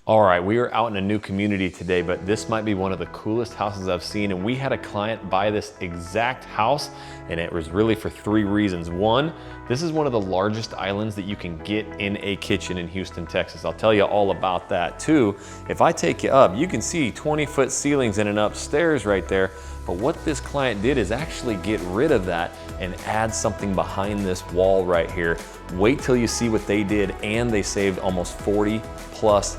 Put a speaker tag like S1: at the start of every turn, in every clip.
S1: All right, we are out in a new community today, but this might be one of the coolest houses I've seen. And we had a client buy this exact house, and it was really for 3 reasons. One, this is one of the largest islands that you can get in a kitchen in Houston, Texas. I'll tell you all about that. 2, if I take you up, you can see 20-foot ceilings in an upstairs right there. But what this client did is actually get rid of that and add something behind this wall right here. Wait till you see what they did, and they saved almost $40,000+.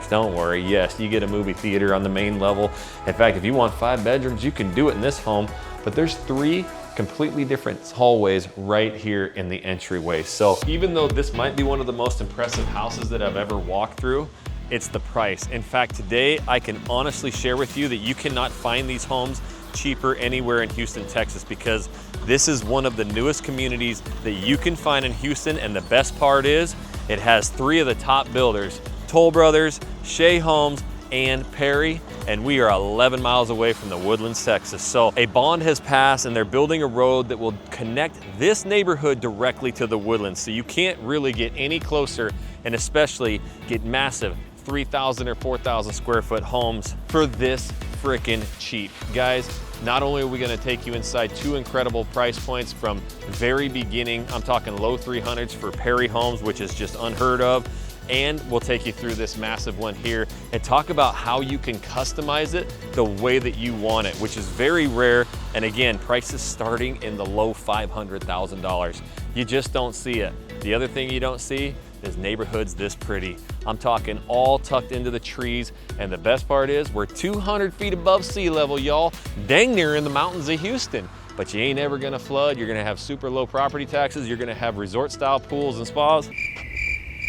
S1: Don't worry, yes, you get a movie theater on the main level. In fact, if you want 5 bedrooms, you can do it in this home, but there's 3 completely different hallways right here in the entryway. So even though this might be one of the most impressive houses that I've ever walked through, it's the price. In fact, today I can honestly share with you that you cannot find these homes cheaper anywhere in Houston, Texas, because this is one of the newest communities that you can find in Houston. And the best part is it has 3 of the top builders, Toll Brothers, Shea Homes, and Perry, and we are 11 miles away from the Woodlands, Texas. So a bond has passed, and they're building a road that will connect this neighborhood directly to the Woodlands. So you can't really get any closer, and especially get massive 3,000 or 4,000 square foot homes for this freaking cheap. Guys, not only are we gonna take you inside 2 incredible price points from very beginning, I'm talking low 300s for Perry Homes, which is just unheard of, and we'll take you through this massive one here and talk about how you can customize it the way that you want it, which is very rare. And again, prices starting in the low $500,000. You just don't see it. The other thing you don't see is neighborhoods this pretty. I'm talking all tucked into the trees, and the best part is we're 200 feet above sea level, y'all, dang near in the mountains of Houston. But you ain't ever gonna flood. You're gonna have super low property taxes. You're gonna have resort style pools and spas.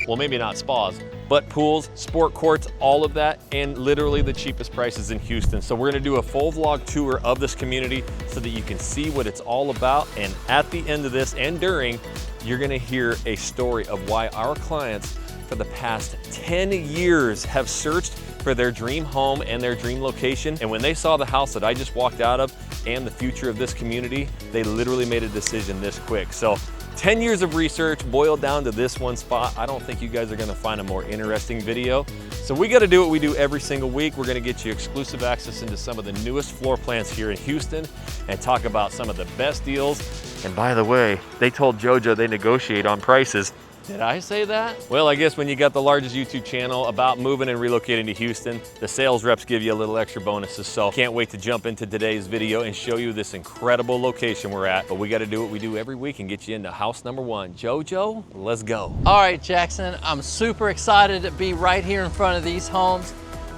S1: Well, maybe not spas, but pools, sport courts, all of that, and literally the cheapest prices in Houston. So we're gonna do a full vlog tour of this community so that you can see what it's all about. And at the end of this and during, you're gonna hear a story of why our clients for the past 10 years have searched for their dream home and their dream location. And when they saw the house that I just walked out of and the future of this community, they literally made a decision this quick. So 10 years of research boiled down to this one spot. I don't think you guys are gonna find a more interesting video. So we gotta do what we do every single week. We're gonna get you exclusive access into some of the newest floor plans here in Houston and talk about some of the best deals. And by the way, they told JoJo they negotiate on prices. Did I say that? Well, I guess when you got the largest YouTube channel about moving and relocating to Houston, the sales reps give you a little extra bonuses. So can't wait to jump into today's video and show you this incredible location we're at. But we got to do what we do every week and get you into house number 1. JoJo, let's go.
S2: All right, Jackson, I'm super excited to be right here in front of these homes.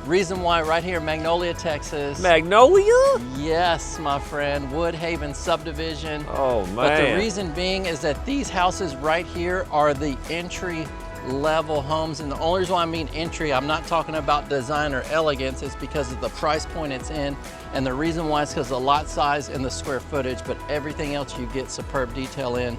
S2: Reason why, right here in Magnolia, Texas.
S1: Magnolia?
S2: Yes, my friend, Woodhavyn subdivision.
S1: Oh, man.
S2: But the reason being is that these houses right here are the entry level homes. And the only reason why I mean entry, I'm not talking about design or elegance, is because of the price point it's in. And the reason why is because of the lot size and the square footage, but everything else you get superb detail in.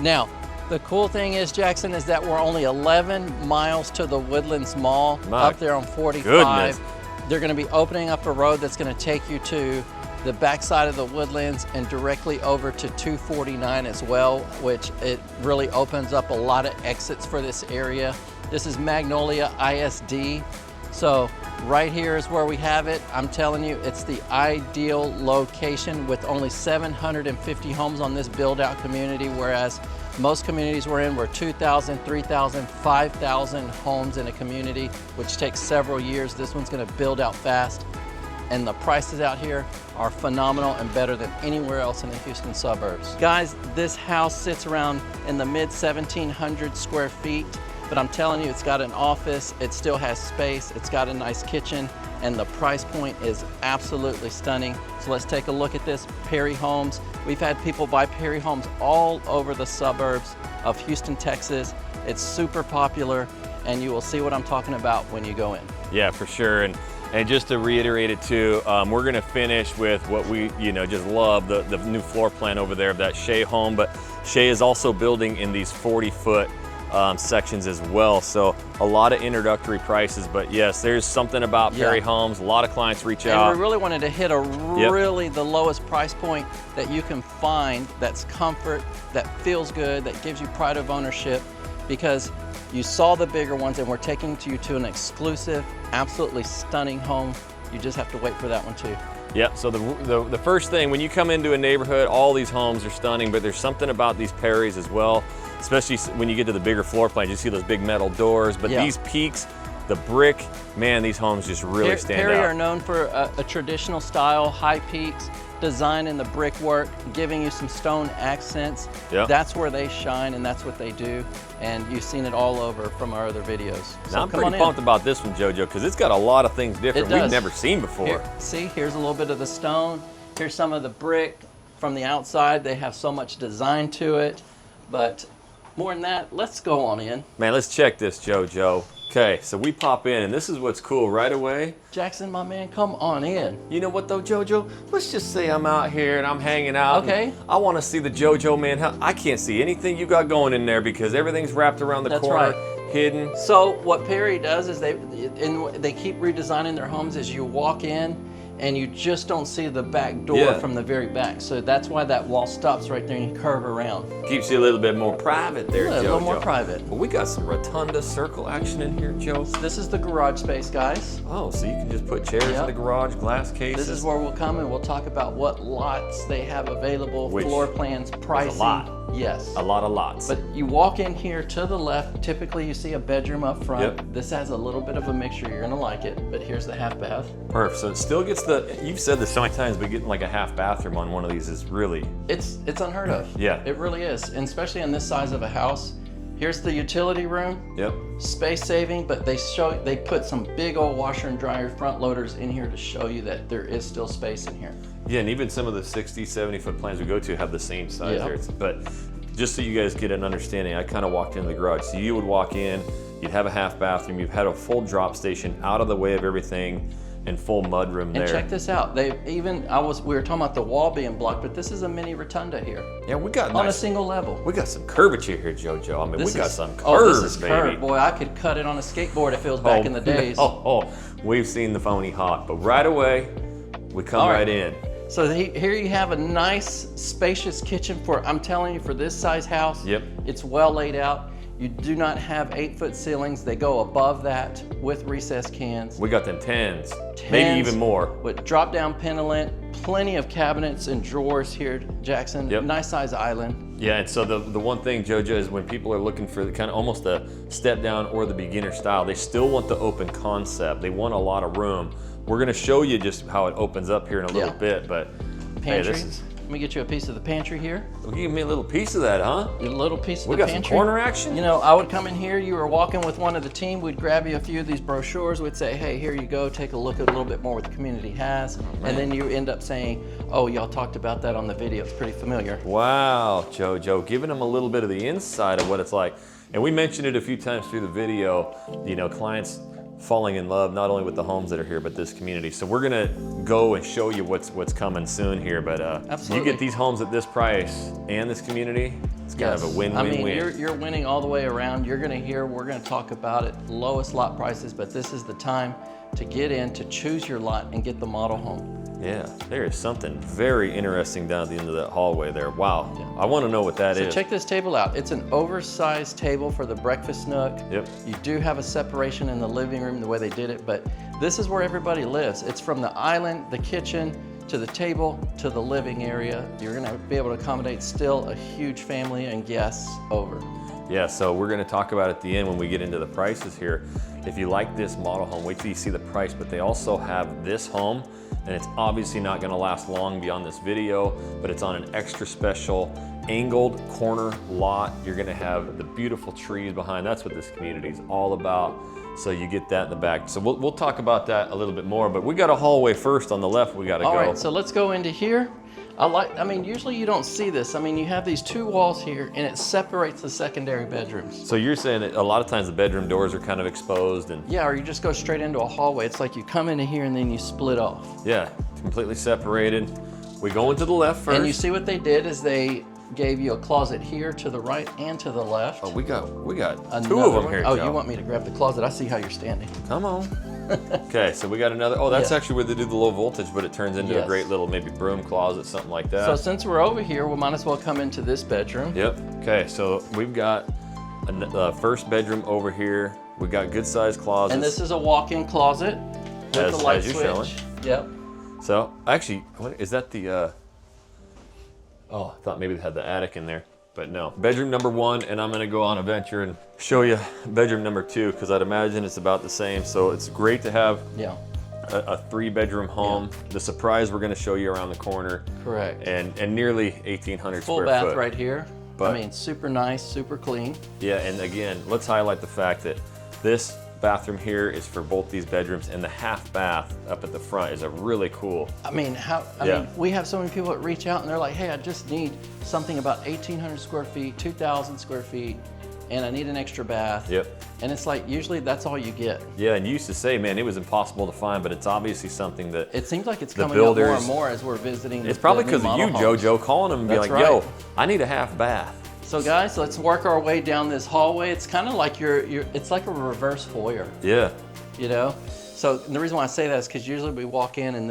S2: Now, the cool thing is, Jackson, is that we're only 11 miles to the Woodlands Mall, up there on 45.
S1: Goodness.
S2: They're gonna be opening up a road that's gonna take you to the backside of the Woodlands and directly over to 249 as well, which it really opens up a lot of exits for this area. This is Magnolia ISD. So right here is where we have it. I'm telling you, it's the ideal location with only 750 homes on this build out community, whereas most communities we're in were 2,000, 3,000, 5,000 homes in a community, which takes several years. This one's gonna build out fast. And the prices out here are phenomenal and better than anywhere else in the Houston suburbs. Guys, this house sits around in the mid 1,700 square feet, but I'm telling you, it's got an office, it still has space, it's got a nice kitchen, and the price point is absolutely stunning. So let's take a look at this, Perry Homes. We've had people buy Perry Homes all over the suburbs of Houston, Texas. It's super popular, and you will see what I'm talking about when you go in.
S1: Yeah, for sure. And just to reiterate it too, we're gonna finish with what we just love, the new floor plan over there of that Shea home, but Shea is also building in these 40-foot sections as well. So a lot of introductory prices, but yes, there's something about Perry Homes. A lot of clients reach out.
S2: And we really wanted to hit really the lowest price point that you can find, that's comfort, that feels good, that gives you pride of ownership, because You saw the bigger ones, and we're taking you to an exclusive, absolutely stunning home. You just have to wait for that one too.
S1: Yeah, so the first thing, when you come into a neighborhood, all these homes are stunning, but there's something about these Perrys as well, especially when you get to the bigger floor plans. You see those big metal doors, but these peaks, the brick, man, these homes just really stand
S2: Perry
S1: out.
S2: are known for a traditional style, high peaks, design in the brickwork, giving you some stone accents.
S1: Yep.
S2: That's where they shine, and that's what they do. And you've seen it all over from our other videos. So
S1: now I'm
S2: come
S1: pretty
S2: on
S1: pumped
S2: in.
S1: about this one, JoJo, because it's got a lot of things different we've never seen before.
S2: Here, see, here's a little bit of the stone. Here's some of the brick from the outside. They have so much design to it. But more than that, let's go on in.
S1: Man, let's check this, JoJo. Okay, so we pop in, and this is what's cool right away.
S2: Jackson, my man, come on in.
S1: You know what though, JoJo? Let's just say I'm out here and I'm hanging out.
S2: Okay.
S1: I want to see the JoJo, man. I can't see anything you got going in there because everything's wrapped around the corner, hidden.
S2: So what Perry does is they keep redesigning their homes as you walk in, and you just don't see the back door from the very back. So that's why that wall stops right there and you curve around.
S1: Keeps you a little bit more private there, Joe.
S2: A little more private.
S1: Well, we got some rotunda circle action in here, Joe.
S2: This is the garage space, guys.
S1: Oh, so you can just put chairs in the garage, glass cases.
S2: This is where we'll come and we'll talk about what lots they have available, floor plans, pricing.
S1: A lot.
S2: Yes.
S1: A lot of lots.
S2: But you walk in here to the left, typically you see a bedroom up front.
S1: Yep.
S2: This has a little bit of a mixture, you're gonna like it, but here's the half bath.
S1: Perfect, so it still gets you've said this so many times, but getting like a half bathroom on one of these is really...
S2: It's unheard of.
S1: Yeah.
S2: It really is, and especially in this size of a house. Here's the utility room.
S1: Yep.
S2: Space saving, but they put some big old washer and dryer front loaders in here to show you that there is still space in here.
S1: Yeah, and even some of the 60, 70 foot plans we go to have the same size there. But just so you guys get an understanding, I kind of walked into the garage. So you would walk in, you'd have a half bathroom, you've had a full drop station out of the way of everything, and full mudroom there.
S2: And check this out. We were talking about the wall being blocked, but this is a mini rotunda here.
S1: Yeah, we got
S2: on a single level.
S1: We got some curvature here, JoJo. I mean, we got some curves,
S2: oh, this is
S1: baby.
S2: Curved. Boy, I could cut it on a skateboard if it was back in the days.
S1: We've seen the phony hot, but right away, we come right in.
S2: So here you have a nice, spacious kitchen I'm telling you, for this size house.
S1: Yep.
S2: It's well laid out. You do not have 8-foot ceilings. They go above that with recessed cans.
S1: We got them 10s, maybe even more.
S2: With drop-down pendant, plenty of cabinets and drawers here, Jackson.
S1: Yep.
S2: Nice size island.
S1: Yeah, and so the one thing, JoJo, is when people are looking for the kind of almost the step down or the beginner style, they still want the open concept. They want a lot of room. We're gonna show you just how it opens up here in a little bit, but
S2: pantry.
S1: Hey,
S2: Let me get you a piece of the pantry here.
S1: Well, give me a little piece of that, huh?
S2: A little piece of
S1: the pantry. We got some corner action?
S2: You know, I would come in here, you were walking with one of the team, we'd grab you a few of these brochures, we'd say, hey, here you go, take a look at a little bit more what the community has. And then you end up saying, oh, y'all talked about that on the video, it's pretty familiar.
S1: Wow, JoJo, giving them a little bit of the inside of what it's like. And we mentioned it a few times through the video, you know, clients falling in love not only with the homes that are here, but this community. So we're gonna go and show you what's coming soon here. But you get these homes at this price and this community, it's kind of a win-win-win.
S2: I mean, you're winning all the way around. You're gonna hear, we're gonna talk about it, lowest lot prices, but this is the time to get in, to choose your lot and get the model home.
S1: Yeah, there is something very interesting down at the end of that hallway there. Wow, I want to know what that is.
S2: So check this table out. It's an oversized table for the breakfast nook.
S1: Yep.
S2: You do have a separation in the living room the way they did it, but this is where everybody lives. It's from the island, the kitchen, to the table, to the living area. You're gonna be able to accommodate still a huge family and guests over.
S1: Yeah, so we're gonna talk about at the end when we get into the prices here. If you like this model home, wait till you see the price, but they also have this home, and it's obviously not gonna last long beyond this video, but it's on an extra special angled corner lot. You're gonna have the beautiful trees behind. That's what this community is all about. So you get that in the back. So we'll talk about that a little bit more, but we got a hallway first on the left we gotta go.
S2: All right, so let's go into here. I mean, usually you don't see this. I mean, you have these two walls here and it separates the secondary bedrooms.
S1: So you're saying that a lot of times the bedroom doors are kind of exposed and...
S2: Yeah, or you just go straight into a hallway. It's like you come into here and then you split off.
S1: Yeah, completely separated. We go into the left first.
S2: And you see what they did is they gave you a closet here to the right and to the left.
S1: Oh, we got two of them here,
S2: Oh,
S1: Joe.
S2: You want me to grab the closet? I see how you're standing.
S1: Come on. Okay, so we got another, oh, that's actually where they do the low voltage, but it turns into a great little maybe broom closet, something like that.
S2: So since we're over here, we might as well come into this bedroom.
S1: Yep, okay, so we've got The first bedroom over here. We got good sized closets.
S2: And this is a walk-in closet with the light switch. Showing. Yep.
S1: So actually, what is that the, oh, I thought maybe they had the attic in there, but no. Bedroom number 1, and I'm gonna go on a venture and show you bedroom number 2, because I'd imagine it's about the same. So it's great to have a 3-bedroom home. Yeah. The surprise we're gonna show you around the corner.
S2: Correct.
S1: And nearly 1,800
S2: full
S1: square
S2: bath
S1: foot.
S2: right here.
S1: But,
S2: I mean, super nice, super clean.
S1: Yeah, and again, let's highlight the fact that this bathroom here is for both these bedrooms, and the half bath up at the front is a really cool.
S2: I mean, I mean, we have so many people that reach out and they're like, hey, I just need something about 1,800 square feet, 2,000 square feet, and I need an extra bath.
S1: Yep.
S2: And it's like, usually that's all you get.
S1: Yeah, and you used to say, man, it was impossible to find, but it's obviously something that
S2: it seems like it's coming up more and more as we're visiting.
S1: It's probably because of you,
S2: homes.
S1: JoJo, calling them and be like, yo, I need a half bath.
S2: So guys, let's work our way down this hallway. It's kind of like it's like a reverse foyer.
S1: Yeah.
S2: You know? So the reason why I say that is because usually we walk in and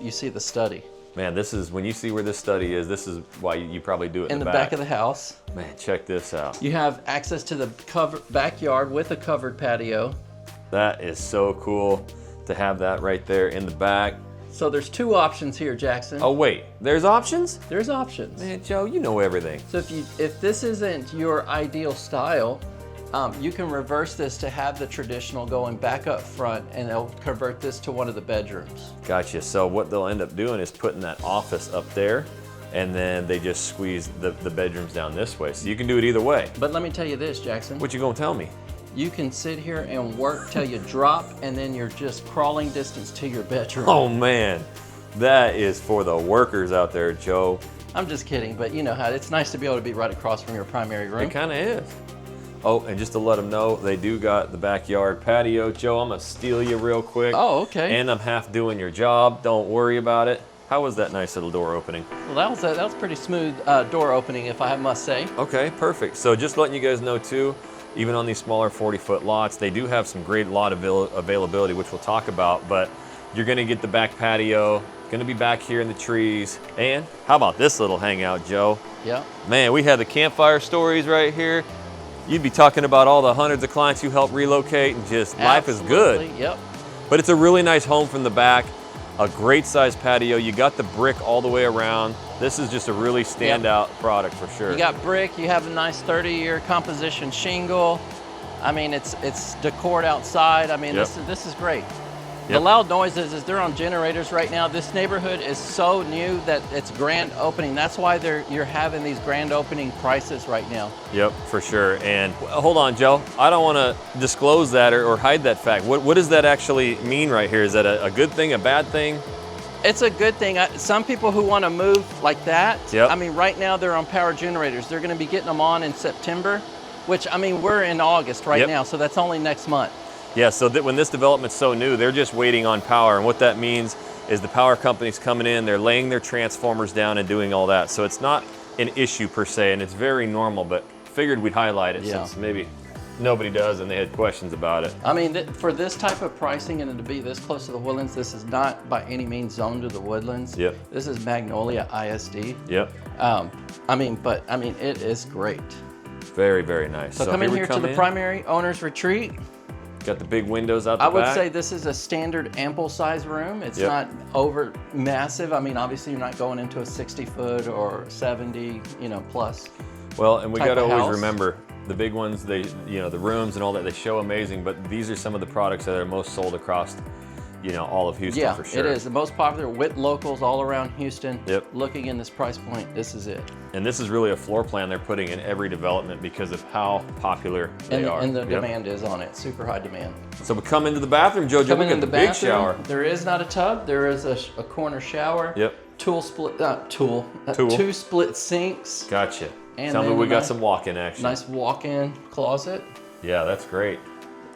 S2: you see the study.
S1: Man, this is, when you see where this study is, this is why you probably do it in
S2: the back of the house.
S1: Man, check this out.
S2: You have access to the backyard with a covered patio.
S1: That is so cool to have that right there in the back.
S2: So there's 2 options here, Jackson.
S1: Oh wait, there's options?
S2: There's options.
S1: Man, Joe, you know everything.
S2: So if this isn't your ideal style, you can reverse this to have the traditional going back up front, and they'll convert this to one of the bedrooms.
S1: Gotcha. So what they'll end up doing is putting that office up there, and then they just squeeze the bedrooms down this way. So you can do it either way.
S2: But let me tell you this, Jackson.
S1: What you gonna tell me?
S2: You can sit here and work till you drop, and then you're just crawling distance to your bedroom.
S1: Oh man, that is for the workers out there, Joe.
S2: I'm just kidding, but you know how it's nice to be able to be right across from your primary room.
S1: It kind of is. Oh, and just to let them know, they do got the backyard patio. Joe, I'm gonna steal you real quick.
S2: Oh, okay.
S1: And I'm half doing your job. Don't worry about it. How was that nice little door opening?
S2: Well, that was pretty smooth door opening, if I must say.
S1: Okay, perfect. So just letting you guys know too, even on these smaller 40-foot lots, they do have some great lot availability, which we'll talk about, but you're gonna get the back patio, gonna be back here in the trees. And how about this little hangout, Joe?
S2: Yeah.
S1: Man, we had the campfire stories right here. You'd be talking about all the hundreds of clients you help relocate, and just life is good.
S2: Yep.
S1: But it's a really nice home from the back, a great size patio. You got the brick all the way around. This is just a really standout product for sure.
S2: You got brick, you have a nice 30-year composition shingle. I mean, it's decored outside. I mean, this is great. The loud noises is they're on generators right now. This neighborhood is so new that it's grand opening. That's why you're having these grand opening prices right now.
S1: Yep, for sure. And hold on, Joe. I don't want to disclose that or hide that fact. What does that actually mean right here? Is that a good thing, a bad thing?
S2: It's a good thing. Some people who want to move like that,
S1: yep.
S2: I mean, right now they're on power generators. They're going to be getting them on in September, which, I mean, we're in August right now, so that's only next month.
S1: Yeah, so when this development's so new, they're just waiting on power. And what that means is the power company's coming in, they're laying their transformers down and doing all that. So it's not an issue per se, and it's very normal, but figured we'd highlight it since maybe nobody does and they had questions about it.
S2: I mean, for this type of pricing and to be this close to the Woodlands, this is not by any means zoned to the Woodlands.
S1: Yep.
S2: This is Magnolia ISD.
S1: Yep.
S2: I mean, it is great.
S1: Very, very nice.
S2: So come in here to the primary owner's retreat.
S1: Got the big windows out the back.
S2: I would say this is a standard ample size room. It's not over massive. I mean, obviously you're not going into a 60-foot or 70, plus.
S1: Well, and we got to always remember the big ones, the rooms and all that, they show amazing, but these are some of the products that are most sold across all of Houston for sure.
S2: It is the most popular with locals all around Houston.
S1: Yep.
S2: Looking in this price point, this is it.
S1: And this is really a floor plan they're putting in every development because of how popular they are.
S2: And the demand is on it, super high demand.
S1: So we come into the bathroom, JoJo, we got the big shower.
S2: There is not a tub, there is a corner shower.
S1: Yep.
S2: Two split sinks.
S1: Gotcha.
S2: And
S1: tell me we got some walk-in action.
S2: Nice walk-in closet.
S1: Yeah, that's great.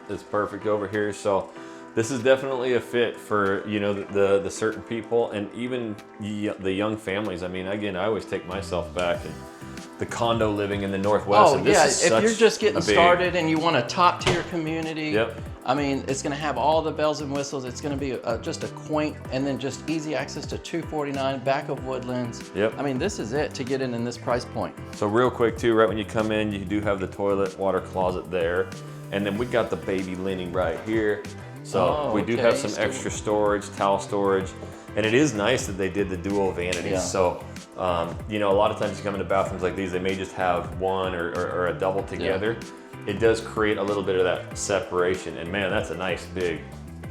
S1: It's perfect over here. So this is definitely a fit for, you know, the certain people and even the young families. I mean, again, I always take myself back and the condo living in the Northwest.
S2: Oh,
S1: and this
S2: yeah,
S1: is
S2: if you're just getting
S1: big,
S2: started and you want a top tier community,
S1: Yep.
S2: I mean, it's gonna have all the bells and whistles. It's gonna be just a quaint and then just easy access to 249 back of Woodlands.
S1: Yep.
S2: I mean, this is it to get in this price point.
S1: So real quick too, right when you come in, you do have the toilet, water closet there. And then we got the baby linen right here. So we do have some extra storage, towel storage. And it is nice that they did the dual vanities.
S2: Yeah.
S1: So, you know, a lot of times you come into bathrooms like these, they may just have one or a double together. Yeah. It does create a little bit of that separation. And man, that's a nice big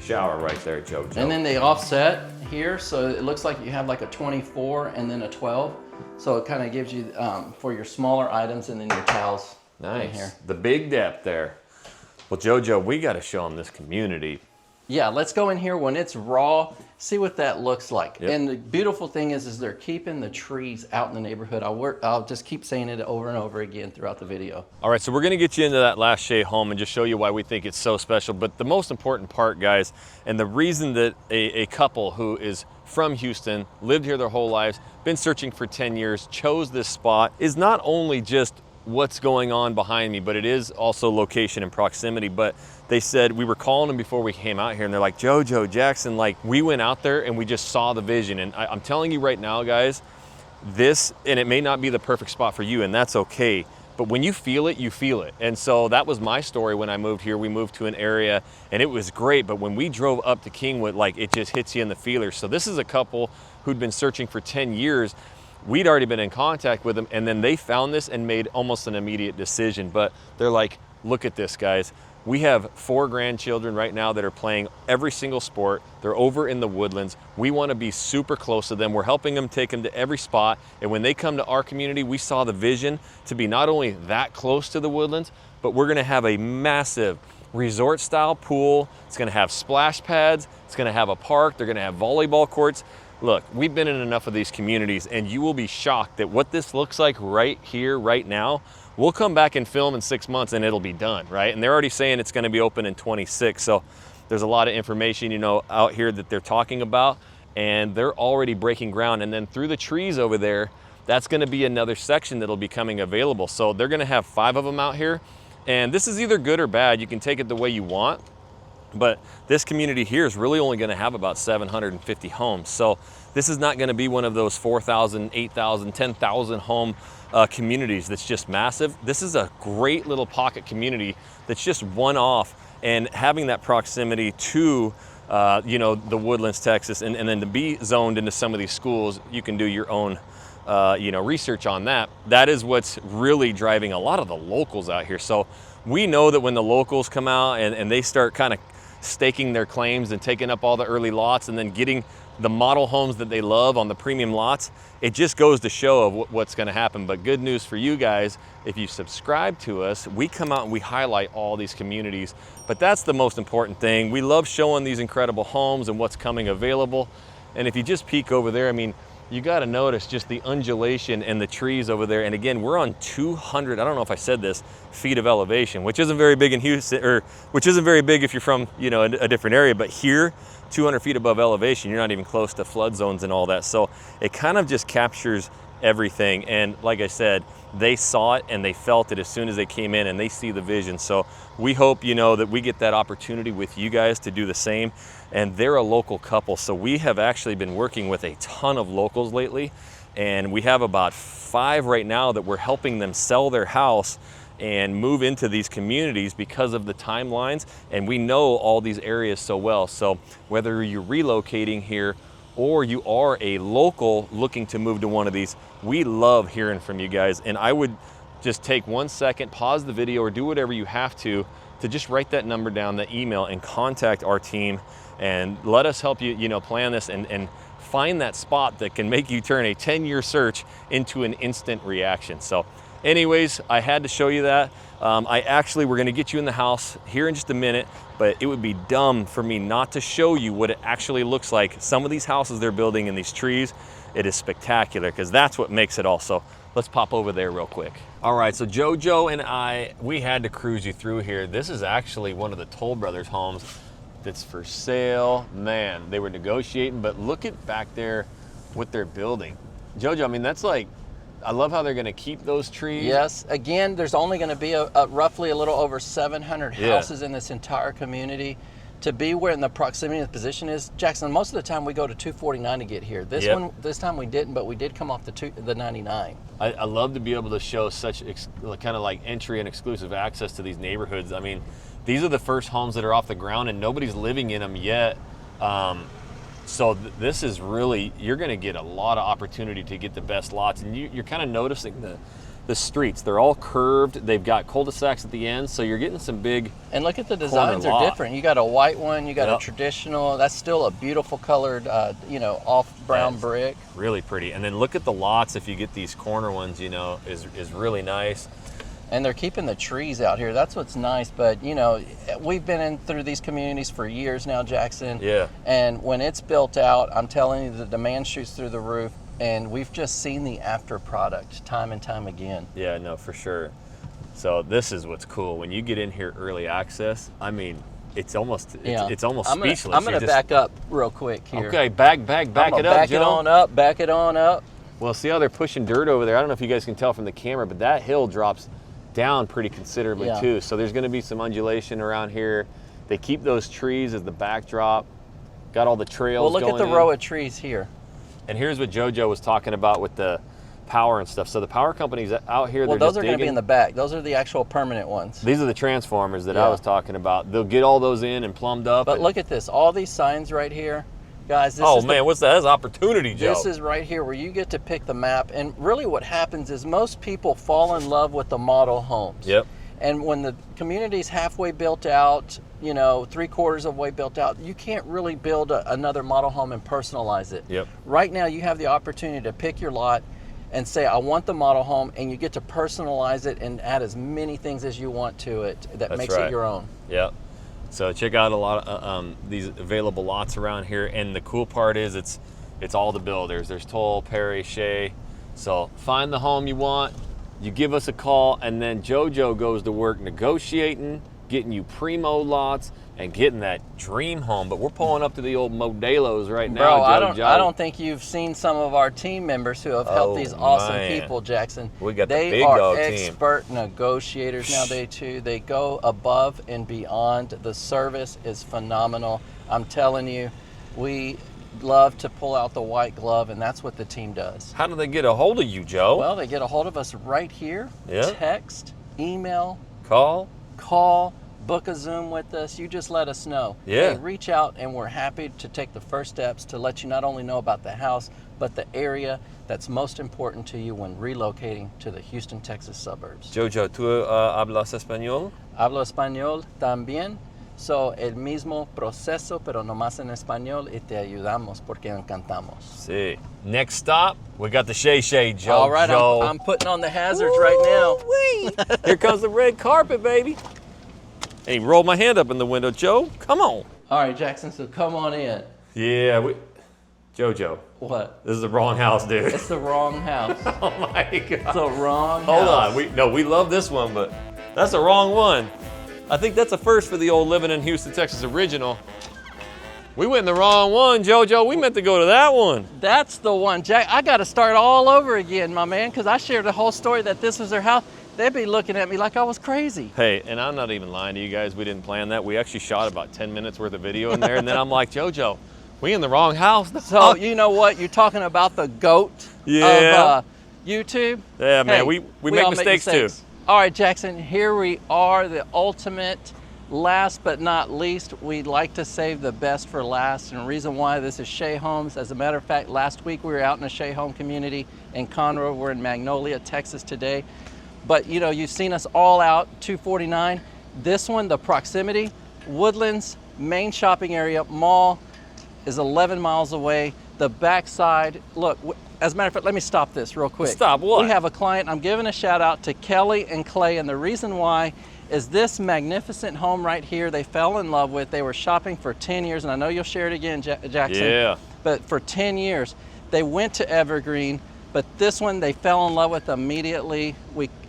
S1: shower right there, JoJo.
S2: And then they offset here, so it looks like you have like a 24 and then a 12. So it kind of gives you for your smaller items and then your towels.
S1: Nice.
S2: In here.
S1: The big depth there. Well, JoJo, we got to show them this community.
S2: Yeah, let's go in here when it's raw, see what that looks like.
S1: Yep.
S2: And the beautiful thing is they're keeping the trees out in the neighborhood. I'll just keep saying it over and over again throughout the video.
S1: All right, so we're gonna get you into that last Shea home and just show you why we think it's so special. But the most important part, guys, and the reason that a couple who is from Houston, lived here their whole lives, been searching for 10 years, chose this spot, is not only just what's going on behind me, but it is also location and proximity. But they said, we were calling them before we came out here and they're like, JoJo, Jackson, like we went out there and we just saw the vision. And I'm telling you right now, guys, this, and it may not be the perfect spot for you and that's okay, but when you feel it, you feel it. And so that was my story when I moved here. We moved to an area and it was great, but when we drove up to Kingwood, like it just hits you in the feelers. So this is a couple who'd been searching for 10 years. We'd already been in contact with them and then they found this and made almost an immediate decision. But they're like, look at this, guys. We have 4 grandchildren right now that are playing every single sport. They're over in the Woodlands. We want to be super close to them. We're helping them, take them to every spot. And when they come to our community, we saw the vision to be not only that close to the Woodlands, but we're going to have a massive resort style pool. It's going to have splash pads. It's going to have a park. They're going to have volleyball courts. Look, we've been in enough of these communities and you will be shocked that what this looks like right here, right now, we'll come back and film in 6 months and it'll be done, right? And they're already saying it's gonna be open in 26. So there's a lot of information, you know, out here that they're talking about and they're already breaking ground. And then through the trees over there, that's gonna be another section that'll be coming available. So they're gonna have 5 of them out here. And this is either good or bad. You can take it the way you want. But this community here is really only going to have about 750 homes. So this is not going to be one of those 4,000, 8,000, 10,000 home communities that's just massive. This is a great little pocket community that's just one off, and having that proximity to you know, the Woodlands, Texas, and then to be zoned into some of these schools, you can do your own you know, research on that. That is what's really driving a lot of the locals out here. So we know that when the locals come out and they start kind of staking their claims and taking up all the early lots and then getting the model homes that they love on the premium lots, it just goes to show of what's going to happen. But good news for you guys, if you subscribe to us, we come out and we highlight all these communities. But that's the most important thing. We love showing these incredible homes and what's coming available. And if you just peek over there, I mean, you got to notice just the undulation and the trees over there. And again, we're on 200, I don't know if I said this, feet of elevation, which isn't very big in Houston, or which isn't very big if you're from, you know, a different area. But here, 200 feet above elevation, you're not even close to flood zones and all that. So it kind of just captures everything. And like I said, they saw it and they felt it as soon as they came in, and they see the vision. So we hope, you know, that we get that opportunity with you guys to do the same. And they're a local couple, so we have actually been working with a ton of locals lately, and we have about 5 right now that we're helping them sell their house and move into these communities because of the timelines, and we know all these areas so well. So whether you're relocating here or you are a local looking to move to one of these, we love hearing from you guys. And I would just take 1 second, pause the video, or do whatever you have to just write that number down, the email, and contact our team and let us help you, you know, plan this and find that spot that can make you turn a 10-year search into an instant reaction. So anyways, I had to show you that. We're gonna get you in the house here in just a minute, but it would be dumb for me not to show you what it actually looks like. Some of these houses they're building in these trees, it is spectacular, because that's what makes it all. So let's pop over there real quick. All right, so JoJo and we had to cruise you through here. This is actually one of the Toll Brothers homes. that's for sale. Man, they were negotiating, but look at back there what they're building. Jojo, I mean, that's like, I love how they're gonna keep those trees.
S2: Yes, again, there's only gonna be roughly a little over 700 houses in this entire community. To be where in the proximity of the position is, Jackson, most of the time we go to 249 to get here. This time we didn't, but we did come off the 99.
S1: I love to be able to show such kind of like entry and exclusive access to these neighborhoods. I mean, these are the first homes that are off the ground and nobody's living in them yet. So this is really, you're gonna get a lot of opportunity to get the best lots. And you're kind of noticing the streets. They're all curved. They've got cul-de-sacs at the end, so you're getting some big.
S2: And look at the designs are different. You got a white one, you got a traditional. That's still a beautiful colored, off brown brick.
S1: Really pretty. And then look at the lots. If you get these corner ones, is really nice.
S2: And they're keeping the trees out here. That's what's nice. But we've been through these communities for years now, Jackson.
S1: Yeah.
S2: And when it's built out, I'm telling you, the demand shoots through the roof. And we've just seen the after product time and time again.
S1: Yeah, no, for sure. So this is what's cool. When you get in here early access, I mean, it's almost speechless.
S2: I'm gonna back up real quick here.
S1: Okay, back it up,
S2: back
S1: Joe.
S2: it on up, back it on up.
S1: Well, see how they're pushing dirt over there? I don't know if you guys can tell from the camera, but that hill drops down pretty considerably too. So there's gonna be some undulation around here. They keep those trees as the backdrop. Got all the trails
S2: going. Well, look at the row of trees here.
S1: And here's what JoJo was talking about with the power and stuff. So the power companies out here,
S2: well, those are going to be in the back. Those are the actual permanent ones.
S1: These are the transformers that I was talking about. They'll get all those in and plumbed up.
S2: But look at this. All these signs right here, guys.
S1: What's that? That's opportunity, Joe.
S2: This is right here where you get to pick the map. And really what happens is most people fall in love with the model homes.
S1: Yep.
S2: And when the community's halfway built out, 3/4 of the way built out, you can't really build another model home and personalize it.
S1: Yep.
S2: Right now you have the opportunity to pick your lot and say, I want the model home, and you get to personalize it and add as many things as you want to it that makes it your own.
S1: Yep. So check out a lot of these available lots around here. And the cool part is it's all the builders. There's Toll, Perry, Shea. So find the home you want, you give us a call, and then JoJo goes to work negotiating, getting you primo lots, and getting that dream home. But we're pulling up to the old Modelo's right now,
S2: Bro, I don't think you've seen some of our team members who have helped these awesome people, Jackson.
S1: We got the
S2: big
S1: dog
S2: team. They are expert negotiators now, they go above and beyond. The service is phenomenal. I'm telling you, we love to pull out the white glove, and that's what the team does.
S1: How do they get a hold of you, Joe?
S2: Well, they get a hold of us right here.
S1: Yeah.
S2: Text, email,
S1: call,
S2: book a Zoom with us. You just let us know.
S1: Yeah.
S2: Hey, reach out, and we're happy to take the first steps to let you not only know about the house, but the area that's most important to you when relocating to the Houston, Texas suburbs.
S1: Jojo, ¿tú hablas español?
S2: Hablo español también. So, el mismo proceso, pero nomás en español, y te ayudamos porque encantamos.
S1: Sí. Next stop, we got the Shay Jojo.
S2: All right, I'm putting on the hazards right now.
S1: Here comes the red carpet, baby. Hey, roll my hand up in the window, Joe. Come on.
S2: All right, Jackson, so come on in.
S1: Yeah, JoJo.
S2: What?
S1: This is the wrong house, dude.
S2: It's the wrong house.
S1: Oh my God.
S2: It's the wrong
S1: Hold
S2: house.
S1: on, we love this one, but that's the wrong one. I think that's a first for the old Living in Houston, Texas original. We went in the wrong one, JoJo. We meant to go to that one.
S2: That's the one, Jack. I got to start all over again, my man, because I shared the whole story that this was their house. They'd be looking at me like I was crazy.
S1: Hey, and I'm not even lying to you guys. We didn't plan that. We actually shot about 10 minutes worth of video in there, and then I'm like, JoJo, we in the wrong house.
S2: So you know what? You're talking about the GOAT of YouTube.
S1: Yeah, man, we make mistakes too.
S2: All right, Jackson, here we are, the ultimate. Last but not least, we'd like to save the best for last. And the reason why, this is Shea Homes. As a matter of fact, last week we were out in a Shea Home community in Conroe. We're in Magnolia, Texas today. But you've seen us all out, 249. This one, the proximity, Woodlands, main shopping area, mall, is 11 miles away. The backside, look, as a matter of fact, let me stop this real quick.
S1: Stop what?
S2: We have a client, I'm giving a shout out to Kelly and Clay, and the reason why is this magnificent home right here they fell in love with. They were shopping for 10 years, and I know you'll share it again, Jackson.
S1: Yeah.
S2: But for 10 years, they went to Evergreen, but this one they fell in love with immediately.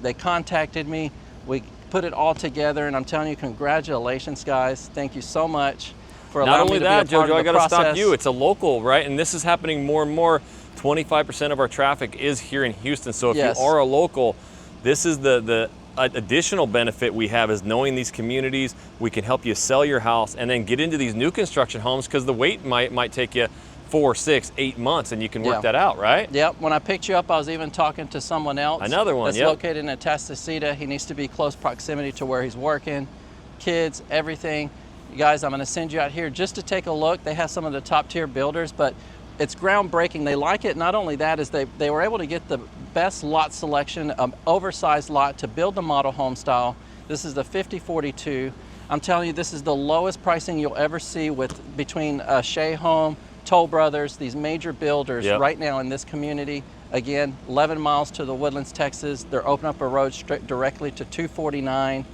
S2: They contacted me, we put it all together, and I'm telling you, congratulations, guys. Thank you so much for
S1: Not
S2: allowing
S1: only
S2: me to
S1: that,
S2: be a part
S1: Jojo,
S2: of
S1: I
S2: the
S1: gotta stop
S2: process.
S1: you. It's a local, right? And this is happening more and more. 25% of our traffic is here in Houston. So if
S2: Yes.
S1: you are a local, this is the additional benefit we have is knowing these communities. We can help you sell your house and then get into these new construction homes because the wait might take you 4, 6, 8 months, and you can work
S2: Yeah.
S1: that out, right?
S2: Yep, when I picked you up, I was even talking to someone else.
S1: Another one,
S2: that's
S1: yep.
S2: located in Atascocita. He needs to be close proximity to where he's working, kids, everything. You guys, I'm gonna send you out here just to take a look. They have some of the top tier builders, but it's groundbreaking. They like it. Not only that, is they were able to get the best lot selection, oversized lot to build the model home style. This is the 5042. I'm telling you, this is the lowest pricing you'll ever see between Shea Home, Toll Brothers, these major builders
S1: Yep.
S2: right now in this community. Again, 11 miles to the Woodlands, Texas. They're opening up a road straight directly to 249.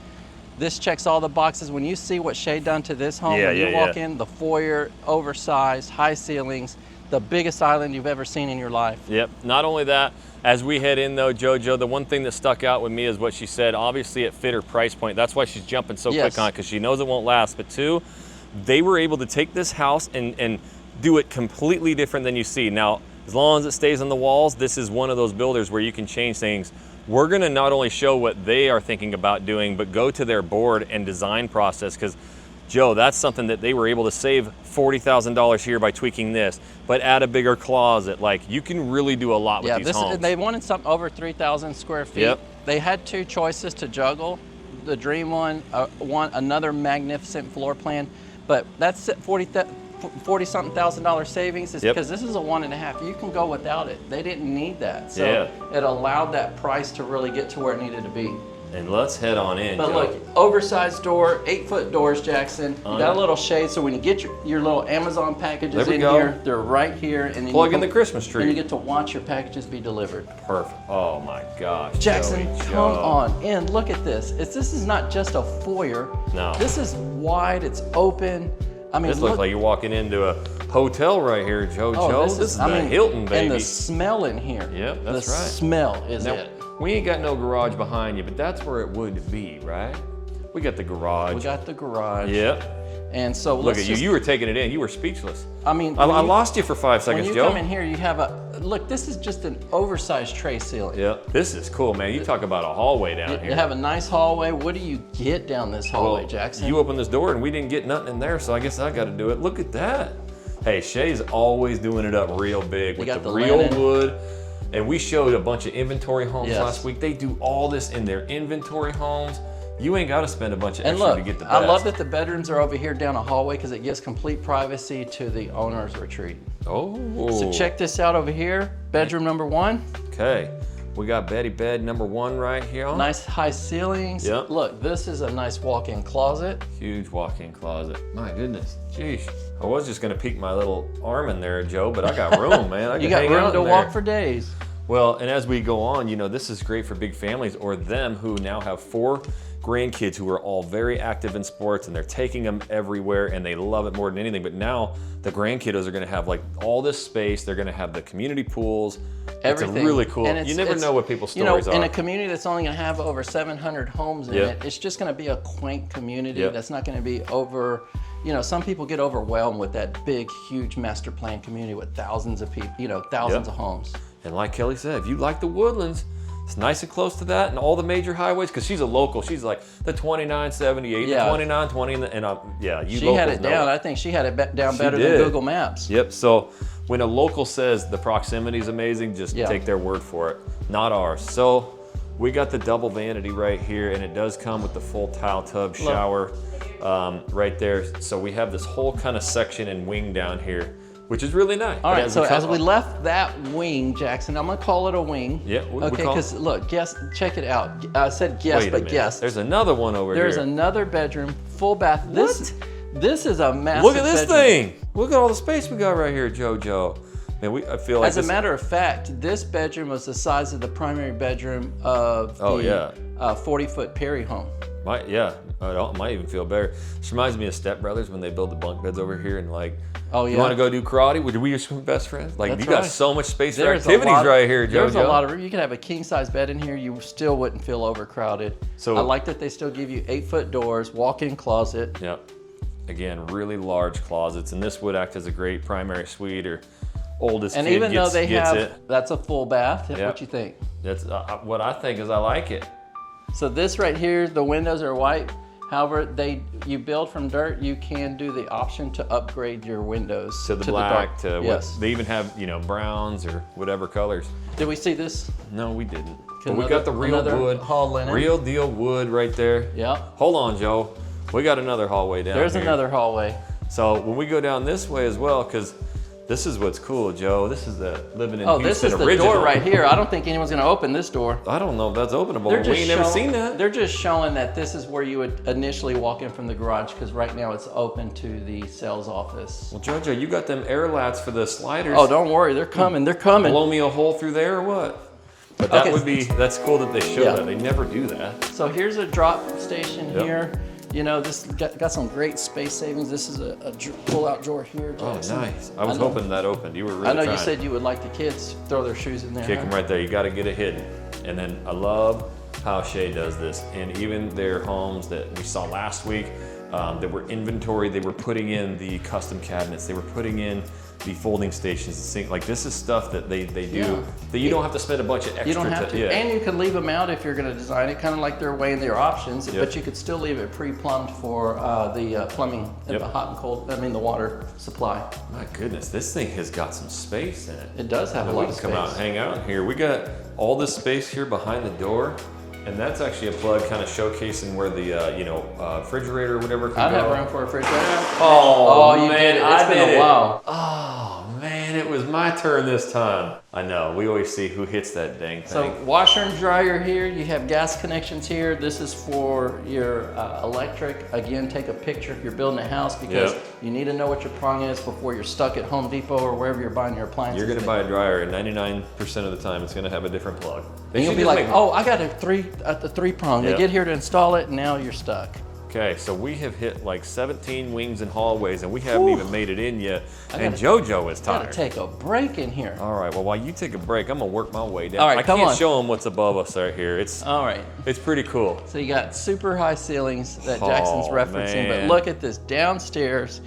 S2: This checks all the boxes. When you see what Shea done to this home, when you walk in, the foyer, oversized, high ceilings, the biggest island you've ever seen in your life.
S1: Yep. Not only that, as we head in though, JoJo, the one thing that stuck out with me is what she said. Obviously, it fit her price point. That's why she's jumping so quick on it, because she knows it won't last. But two, they were able to take this house and do it completely different than you see. Now, as long as it stays on the walls, this is one of those builders where you can change things. We're gonna not only show what they are thinking about doing, but go to their board and design process, because Joe, that's something that they were able to save $40,000 here by tweaking this, but add a bigger closet. Like, you can really do a lot with these homes.
S2: They wanted something over 3,000 square feet.
S1: Yep.
S2: They had 2 choices to juggle. The dream one, another magnificent floor plan, but that's $40-something thousand savings is because this is a 1.5. You can go without it. They didn't need that. So it allowed that price to really get to where it needed to be.
S1: And let's head on in,
S2: But
S1: Joe.
S2: look, oversized door, 8-foot doors, Jackson. You got a little shade, so when you get your little Amazon packages in here, they're right here. And then
S1: plug in the Christmas tree.
S2: And you get to watch your packages be delivered.
S1: Perfect. Oh my gosh.
S2: Jackson,
S1: Joey,
S2: come on in. Look at this. This is not just a foyer.
S1: No.
S2: This is wide. It's open. I mean,
S1: This looks like you're walking into a hotel right here, JoJo.
S2: Oh,
S1: this is the Hilton, baby.
S2: And the smell in here.
S1: Yep, that's
S2: right. The smell is it.
S1: We ain't got no garage behind you, but that's where it would be, right? We got the garage.
S2: We got the garage.
S1: Yep.
S2: And so
S1: look at you. You were taking it in. You were speechless.
S2: I mean,
S1: I lost you for 5 seconds,
S2: Joe. When you come in here, you have look, this is just an oversized tray ceiling.
S1: Yep. This is cool, man. You talk about a hallway down here.
S2: You have a nice hallway. What do you get down this hallway, Jackson?
S1: You opened this door and we didn't get nothing in there, so I guess I got to do it. Look at that. Hey, Shay's always doing it up real big with the real linen. Wood. And we showed a bunch of inventory homes last week. They do all this in their inventory homes. You ain't got to spend a bunch of extra to get the best.
S2: I love that the bedrooms are over here down a hallway because it gives complete privacy to the owner's retreat.
S1: Oh.
S2: So check this out over here. Bedroom number 1.
S1: Okay. We got Betty bed number 1 right here.
S2: Nice high ceilings.
S1: Yep.
S2: Look, this is a nice walk-in closet.
S1: Huge walk-in closet. My goodness. Jeez. I was just going to peek my little arm in there, Joe, but I got room, man.
S2: You got room to walk for days.
S1: Well, and as we go on, you know, this is great for big families or them who now have 4 grandkids who are all very active in sports and they're taking them everywhere and they love it more than anything. But now the grandkiddos are going to have like all this space. They're going to have the community pools.
S2: Everything.
S1: It's a really cool. You never know what people's stories are.
S2: In a community that's only going to have over 700 homes in it, it's just going to be a quaint community that's not going to be over. You know, some people get overwhelmed with that big, huge master plan community with thousands of people, you know, thousands of homes.
S1: And like Kelly said, if you like the Woodlands, it's nice and close to that and all the major highways, because she's a local. She's like the 2978, the 2920, and you
S2: She had it down. I think she had it down better than Google Maps.
S1: Yep. So when a local says the proximity is amazing, just take their word for it, not ours. So we got the double vanity right here, and it does come with the full tile tub shower right there. So we have this whole kind of section and wing down here, which is really nice.
S2: All right, so as we left that wing, Jackson, I'm gonna call it a wing.
S1: Yeah.
S2: Okay, because look, check it out. I said guest, but guest.
S1: There's another one over here.
S2: There's another bedroom, full bath. This is a massive
S1: Look at this
S2: bedroom.
S1: thing. Look at all the space we got right here, JoJo. Man, I feel like
S2: As a matter of fact, this bedroom was the size of the primary bedroom of the 40-foot Perry home.
S1: Might even feel better. This reminds me of Step Brothers when they build the bunk beds over here and like, you want to go do karate? Would we just be best friends? Like, you got so much space for activities right here, JoJo.
S2: There's a lot of room. You could have a king-size bed in here. You still wouldn't feel overcrowded. So I like that they still give you 8-foot doors, walk-in closet.
S1: Yep. Again, really large closets, and this would act as a great primary suite or oldest
S2: And
S1: kid
S2: even though they
S1: gets
S2: have,
S1: it.
S2: that's a full bath.
S1: Yep.
S2: What you think?
S1: That's what I think is I like it.
S2: So this right here, the windows are white. However, you build from dirt, you can do the option to upgrade your windows
S1: To the black,
S2: dark.
S1: to
S2: Yes.
S1: what, they even have, you know, browns or whatever colors.
S2: Did we see this?
S1: No, we didn't. But we
S2: Another-
S1: got the real
S2: another
S1: wood,
S2: hall linen.
S1: real deal wood right there.
S2: Yeah.
S1: Hold on, Joe. We got another hallway down
S2: There's
S1: here.
S2: another hallway.
S1: So when we go down this way as well, because this is what's cool, Joe. This is the living in
S2: Oh,
S1: Houston
S2: this is the
S1: original.
S2: door right here. I don't think anyone's gonna open this door.
S1: I don't know if that's openable.
S2: They're
S1: We
S2: just
S1: ain't never
S2: showing-
S1: seen that.
S2: They're just showing that this is where you would initially walk in from the garage, because right now it's open to the sales office.
S1: Well, Jojo, you got them air lats for the sliders.
S2: Oh, don't worry, they're coming. They're coming.
S1: Blow me a hole through there or what? But that
S2: Okay.
S1: would be, that's cool that they show
S2: Yeah.
S1: that. They never do that.
S2: So here's a drop station
S1: Yep.
S2: here. You know, this got some great space savings. This is a pull-out drawer here,
S1: Oh,
S2: Jackson.
S1: nice. I was
S2: know-
S1: hoping that opened. You were really
S2: I know
S1: trying.
S2: you said you would like the kids to throw their shoes in there.
S1: Kick
S2: huh?
S1: them right there. You got to get it hidden. And then I love how Shay does this. And even their homes that we saw last week that were inventory, they were putting in the custom cabinets. They were putting in the folding stations, the sink. Like this is stuff that they do
S2: Yeah.
S1: that you don't have to spend a bunch of extra.
S2: You don't have to,
S1: Yeah.
S2: and you can leave them out if you're going to design it, kind of like they're weighing their options.
S1: Yep.
S2: But you could still leave it pre-plumbed for the plumbing and
S1: Yep.
S2: the hot and cold. I mean, the water supply.
S1: My goodness, this thing has got some space in it.
S2: It does have a
S1: Now
S2: lot
S1: we
S2: of
S1: can
S2: space.
S1: come out and hang out here. We got all this space here behind the door, and that's actually a plug kind of showcasing where the refrigerator or whatever can
S2: I
S1: go.
S2: have room for a refrigerator.
S1: Oh,
S2: you
S1: man,
S2: did it. It's
S1: I
S2: been
S1: did
S2: a
S1: it.
S2: while.
S1: Oh man, it was my turn this time. I know, we always see who hits that dang
S2: So
S1: thing.
S2: washer and dryer here. You have gas connections here. This is for your electric. Again, take a picture if you're building a house, because
S1: Yep.
S2: you need to know what your prong is before you're stuck at Home Depot or wherever you're buying your appliances.
S1: You're gonna buy a dryer, and 99% of the time it's gonna have a different plug. They
S2: And you'll
S1: should
S2: be
S1: just
S2: like,
S1: make-
S2: oh, I got a three prong.
S1: Yeah.
S2: They get here to install it, and now you're stuck.
S1: Okay, so we have hit like 17 wings and hallways, and we haven't
S2: Whew.
S1: even made it in yet. And
S2: gotta-
S1: JoJo is
S2: Gotta
S1: tired.
S2: take a break in here.
S1: All right, well, while you take a break, I'm gonna work my way down.
S2: All right,
S1: I
S2: come
S1: can't
S2: on.
S1: show them what's above us right here. It's
S2: All right.
S1: pretty cool.
S2: So you got super high ceilings that
S1: Oh,
S2: Jackson's referencing,
S1: man.
S2: but look at this downstairs.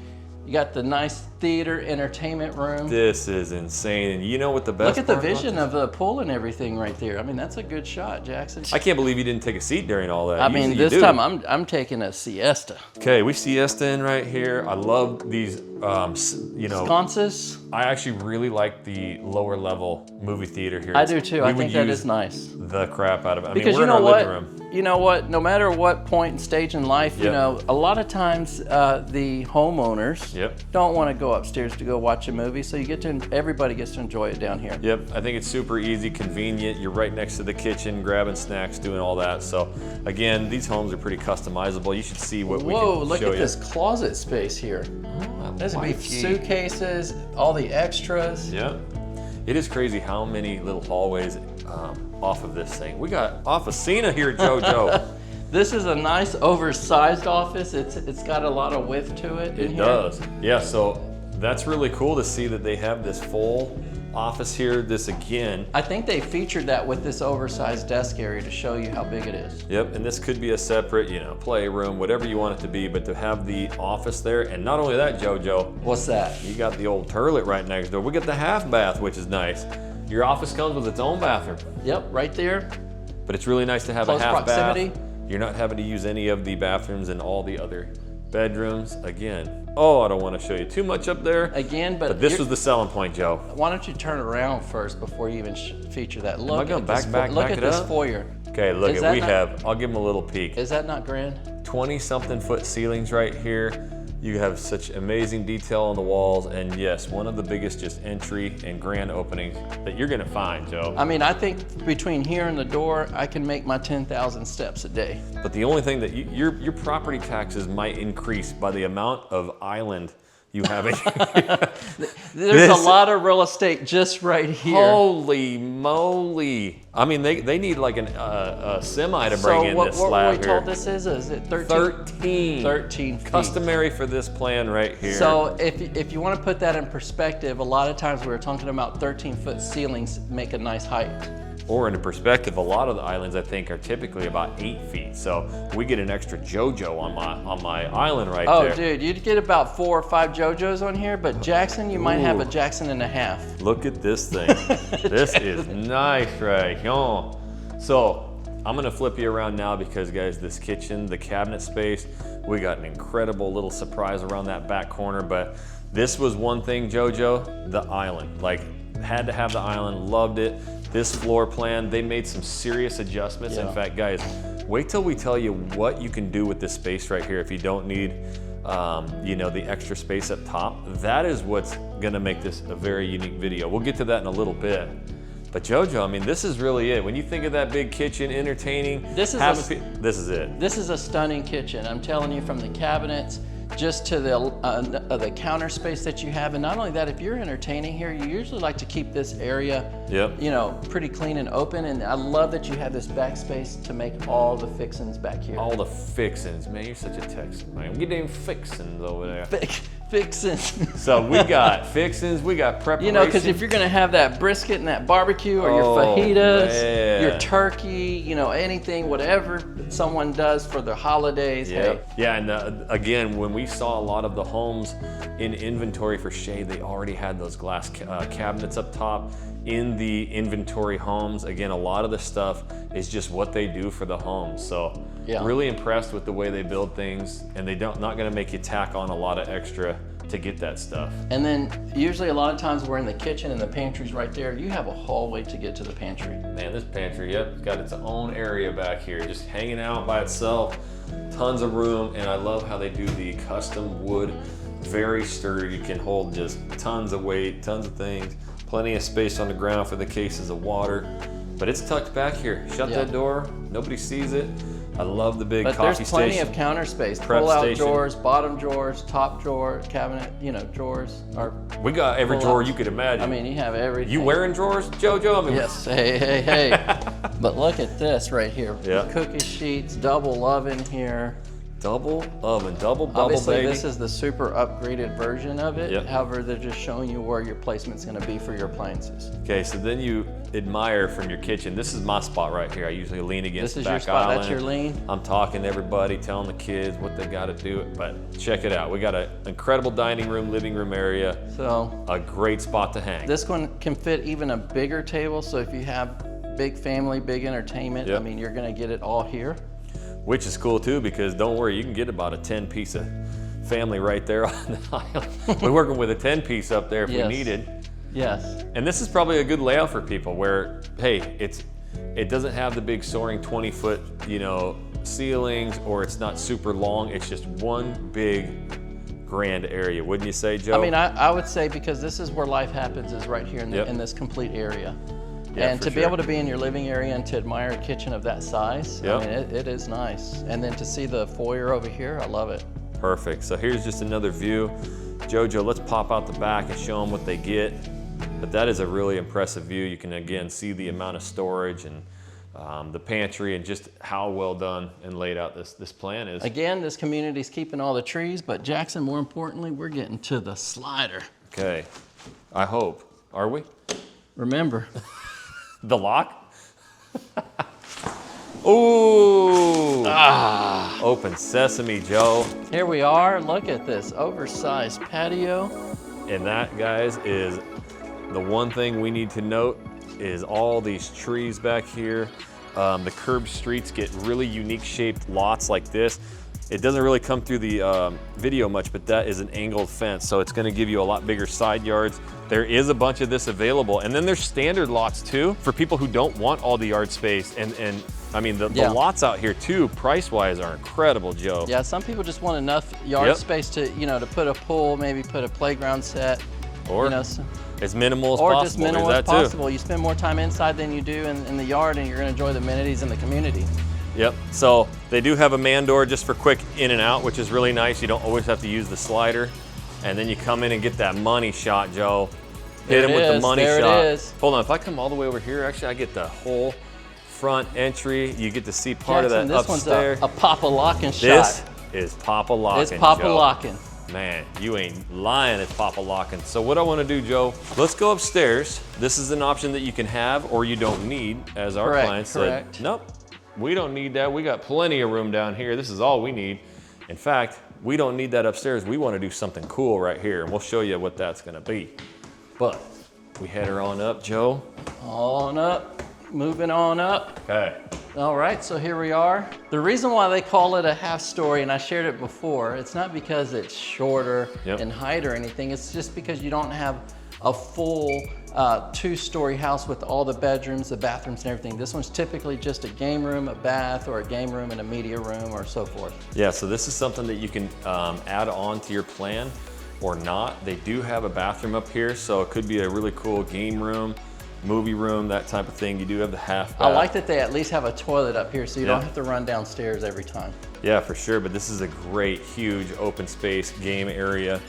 S2: You got the nice theater entertainment room.
S1: This is insane, and you know what the best
S2: Look at the
S1: part about
S2: vision
S1: this-
S2: of the pool and everything right there. I mean, that's a good shot, Jackson.
S1: I can't believe you didn't take a seat during all that.
S2: I mean,
S1: Usually you
S2: this
S1: do.
S2: time I'm taking a siesta.
S1: Okay, we siesta in right here. I love these, you know,
S2: Sconces?
S1: I actually really like the lower level movie theater here.
S2: I do too.
S1: We
S2: I
S1: would
S2: think that
S1: use
S2: is nice.
S1: the crap out of it. I mean,
S2: Because
S1: we're
S2: you
S1: in
S2: know
S1: our
S2: what?
S1: living room.
S2: You know what? No matter what point and stage in life, you
S1: Yep.
S2: know, a lot of times the homeowners
S1: Yep.
S2: don't want to go upstairs to go watch a movie, so everybody gets to enjoy it down here.
S1: Yep, I think it's super easy, convenient. You're right next to the kitchen, grabbing snacks, doing all that. So again, these homes are pretty customizable. You should see what we
S2: Whoa,
S1: can
S2: look
S1: show
S2: at
S1: you.
S2: this closet space here. There's gonna be suitcases, all the extras.
S1: Yeah, it is crazy how many little hallways off of this thing. We got officina here, JoJo.
S2: This is a nice oversized office. It's got a lot of width to it. in
S1: It
S2: here.
S1: does. Yeah, so that's really cool to see that they have this full office here. This again.
S2: I think they featured that with this oversized desk area to show you how big it is.
S1: Yep, and this could be a separate, you know, playroom, whatever you want it to be, but to have the office there, and not only that, JoJo,
S2: What's that?
S1: you got the old toilet right next door. We got the half bath, which is nice. Your office comes with its own bathroom,
S2: Yep, right there.
S1: but it's really nice to have
S2: Close
S1: a half
S2: proximity.
S1: bath. You're not having to use any of the bathrooms in all the other bedrooms. Again, oh, I don't want to show you too much up there.
S2: Again,
S1: But this was the selling point, Joe.
S2: Why don't you turn around first before you even feature that? Look
S1: gonna
S2: at this look
S1: back
S2: at
S1: it
S2: this
S1: up?
S2: foyer.
S1: Okay, look
S2: Is
S1: at
S2: that
S1: we
S2: not-
S1: have. I'll give them a little peek.
S2: Is that not grand?
S1: 20-something foot ceilings right here. You have such amazing detail on the walls, and yes, one of the biggest just entry and grand openings that you're gonna find, Joe.
S2: I mean, I think between here and the door, I can make my 10,000 steps a day.
S1: But the only thing that your property taxes might increase by the amount of island you have in
S2: There's a lot of real estate just right here.
S1: Holy moly. I mean, they need like a semi to bring in this
S2: what
S1: slab
S2: we
S1: here.
S2: told this is it 13?
S1: 13.
S2: 13 feet.
S1: Customary for this plan right here.
S2: So if you want to put that in perspective, a lot of times we were talking about 13-foot ceilings make a nice height.
S1: Or in perspective, a lot of the islands I think are typically about 8 feet. So we get an extra JoJo on my island right there.
S2: Oh, dude, you'd get about 4 or 5 JoJos on here, but Jackson, you might have a Jackson and a half.
S1: Look at this thing. This is nice right here. So I'm gonna flip you around now because guys, this kitchen, the cabinet space, we got an incredible little surprise around that back corner, but this was one thing, JoJo, the island. Like, had to have the island, loved it. This floor plan, they made some serious adjustments.
S2: Yeah.
S1: In fact, guys, wait till we tell you what you can do with this space right here if you don't need you know, the extra space up top. That is what's gonna make this a very unique video. We'll get to that in a little bit. But JoJo, I mean, this is really it. When you think of that big kitchen, entertaining, this is it.
S2: This is a stunning kitchen. I'm telling you, from the cabinets just to the counter space that you have. And not only that, if you're entertaining here, you usually like to keep this area, you know, pretty clean and open. And I love that you have this back space to make all the fixings back here.
S1: All the fixings, man. You're such a Texan, man. We getting fixings over there.
S2: Fixings.
S1: So we got fixings, we got preparation.
S2: You know, because if you're gonna have that brisket and that barbecue, or your fajitas,
S1: man,
S2: your turkey, you know, anything, whatever someone does for the holidays. Hey.
S1: Yeah, and again, when we saw a lot of the homes in inventory for shade, they already had those glass cabinets up top in the inventory homes. Again, a lot of the stuff is just what they do for the homes. So really impressed with the way they build things, and not gonna make you tack on a lot of extra to get that stuff.
S2: And then usually a lot of times we're in the kitchen and the pantry's right there. You have a hallway to get to the pantry.
S1: Man, this pantry, it's got its own area back here, just hanging out by itself. Tons of room, and I love how they do the custom wood, very sturdy, can hold just tons of weight, tons of things, plenty of space on the ground for the cases of water. But it's tucked back here. Shut that door, nobody sees it. I love the big coffee station.
S2: But there's plenty of counter space. Pull-out drawers, bottom drawers, top drawer, cabinet, you know, drawers.
S1: We got every drawer you could imagine.
S2: I mean, you have everything.
S1: You wearing drawers, JoJo? I mean,
S2: yes, hey. But look at this right here. Cookie sheets, double oven here.
S1: Double oven, double bubble,
S2: Obviously,
S1: baby.
S2: this is the super upgraded version of it. However, they're just showing you where your placement's gonna be for your appliances.
S1: Okay, so then you admire from your kitchen. This is my spot right here. I usually lean against the back
S2: This is your spot,
S1: island.
S2: that's your lean?
S1: I'm talking to everybody, telling the kids what they gotta do, but check it out. We got an incredible dining room, living room area.
S2: So
S1: a great spot to hang.
S2: This one can fit even a bigger table, so if you have big family, big entertainment, I mean, you're gonna get it all here.
S1: Which is cool too, because don't worry, you can get about a 10-piece of family right there on the island. We're working with a 10-piece up there if we needed.
S2: Yes.
S1: And this is probably a good layout for people where, hey, it doesn't have the big soaring 20-foot, you know, ceilings, or it's not super long. It's just one big grand area, wouldn't you say, Joe?
S2: I mean, I would say, because this is where life happens, is right here in this complete area. And to be able to be in your living area and to admire a kitchen of that size, I mean, it is nice. And then to see the foyer over here, I love it.
S1: Perfect. So here's just another view. JoJo, let's pop out the back and show them what they get. But that is a really impressive view. You can again see the amount of storage and the pantry, and just how well done and laid out this plan is. Again,
S2: this community's keeping all the trees, but Jackson, more importantly, we're getting to the slider.
S1: Okay, I hope. Are we?
S2: Remember.
S1: The lock? Ooh! Open sesame, Joe.
S2: Here we are. Look at this oversized patio.
S1: And that, guys, is the one thing we need to note, is all these trees back here. The curved streets get really unique shaped lots like this. It doesn't really come through the video much, but that is an angled fence, so it's gonna give you a lot bigger side yards. There is a bunch of this available. And then there's standard lots too, for people who don't want all the yard space. And I mean, the lots out here too, price-wise, are incredible, Joe.
S2: Yeah, some people just want enough yard space to, you know, to put a pool, maybe put a playground set.
S1: Or,
S2: you know,
S1: as minimal as possible.
S2: Or just minimal as possible. You spend more time inside than you do in the yard, and you're gonna enjoy the amenities in the community.
S1: Yep, so they do have a man door just for quick in and out, which is really nice. You don't always have to use the slider. And then you come in and get that money shot, Joe. Hit him with the money shot.
S2: There it is.
S1: Hold on, if I come all the way over here, actually I get the whole front entry. You get to see part of that upstairs.
S2: This one's a Papa Lockin' shot.
S1: This is Papa Lockin',
S2: It's Papa Lockin'.
S1: Man, you ain't lying, it's Papa locking. So what I want to do, Joe, let's go upstairs. This is an option that you can have or you don't need, as our client said. Nope, we don't need that. We got plenty of room down here. This is all we need. In fact, we don't need that upstairs. We want to do something cool right here, and we'll show you what that's going to be. But we head her on up, Joe.
S2: On up, moving on up.
S1: Okay.
S2: All right, so here we are. The reason why they call it a half story, and I shared it before, it's not because it's shorter in height or anything. It's just because you don't have a full 2-story house with all the bedrooms, the bathrooms and everything. This one's typically just a game room, a bath, or a game room and a media room or so forth. Yeah,
S1: so this is something that you can add on to your plan or not. They do have a bathroom up here, so it could be a really cool game room, movie room, that type of thing. You do have the half bath.
S2: I like that they at least have a toilet up here so you don't have to run downstairs every time.
S1: Yeah, for sure, but this is a great, huge open space game area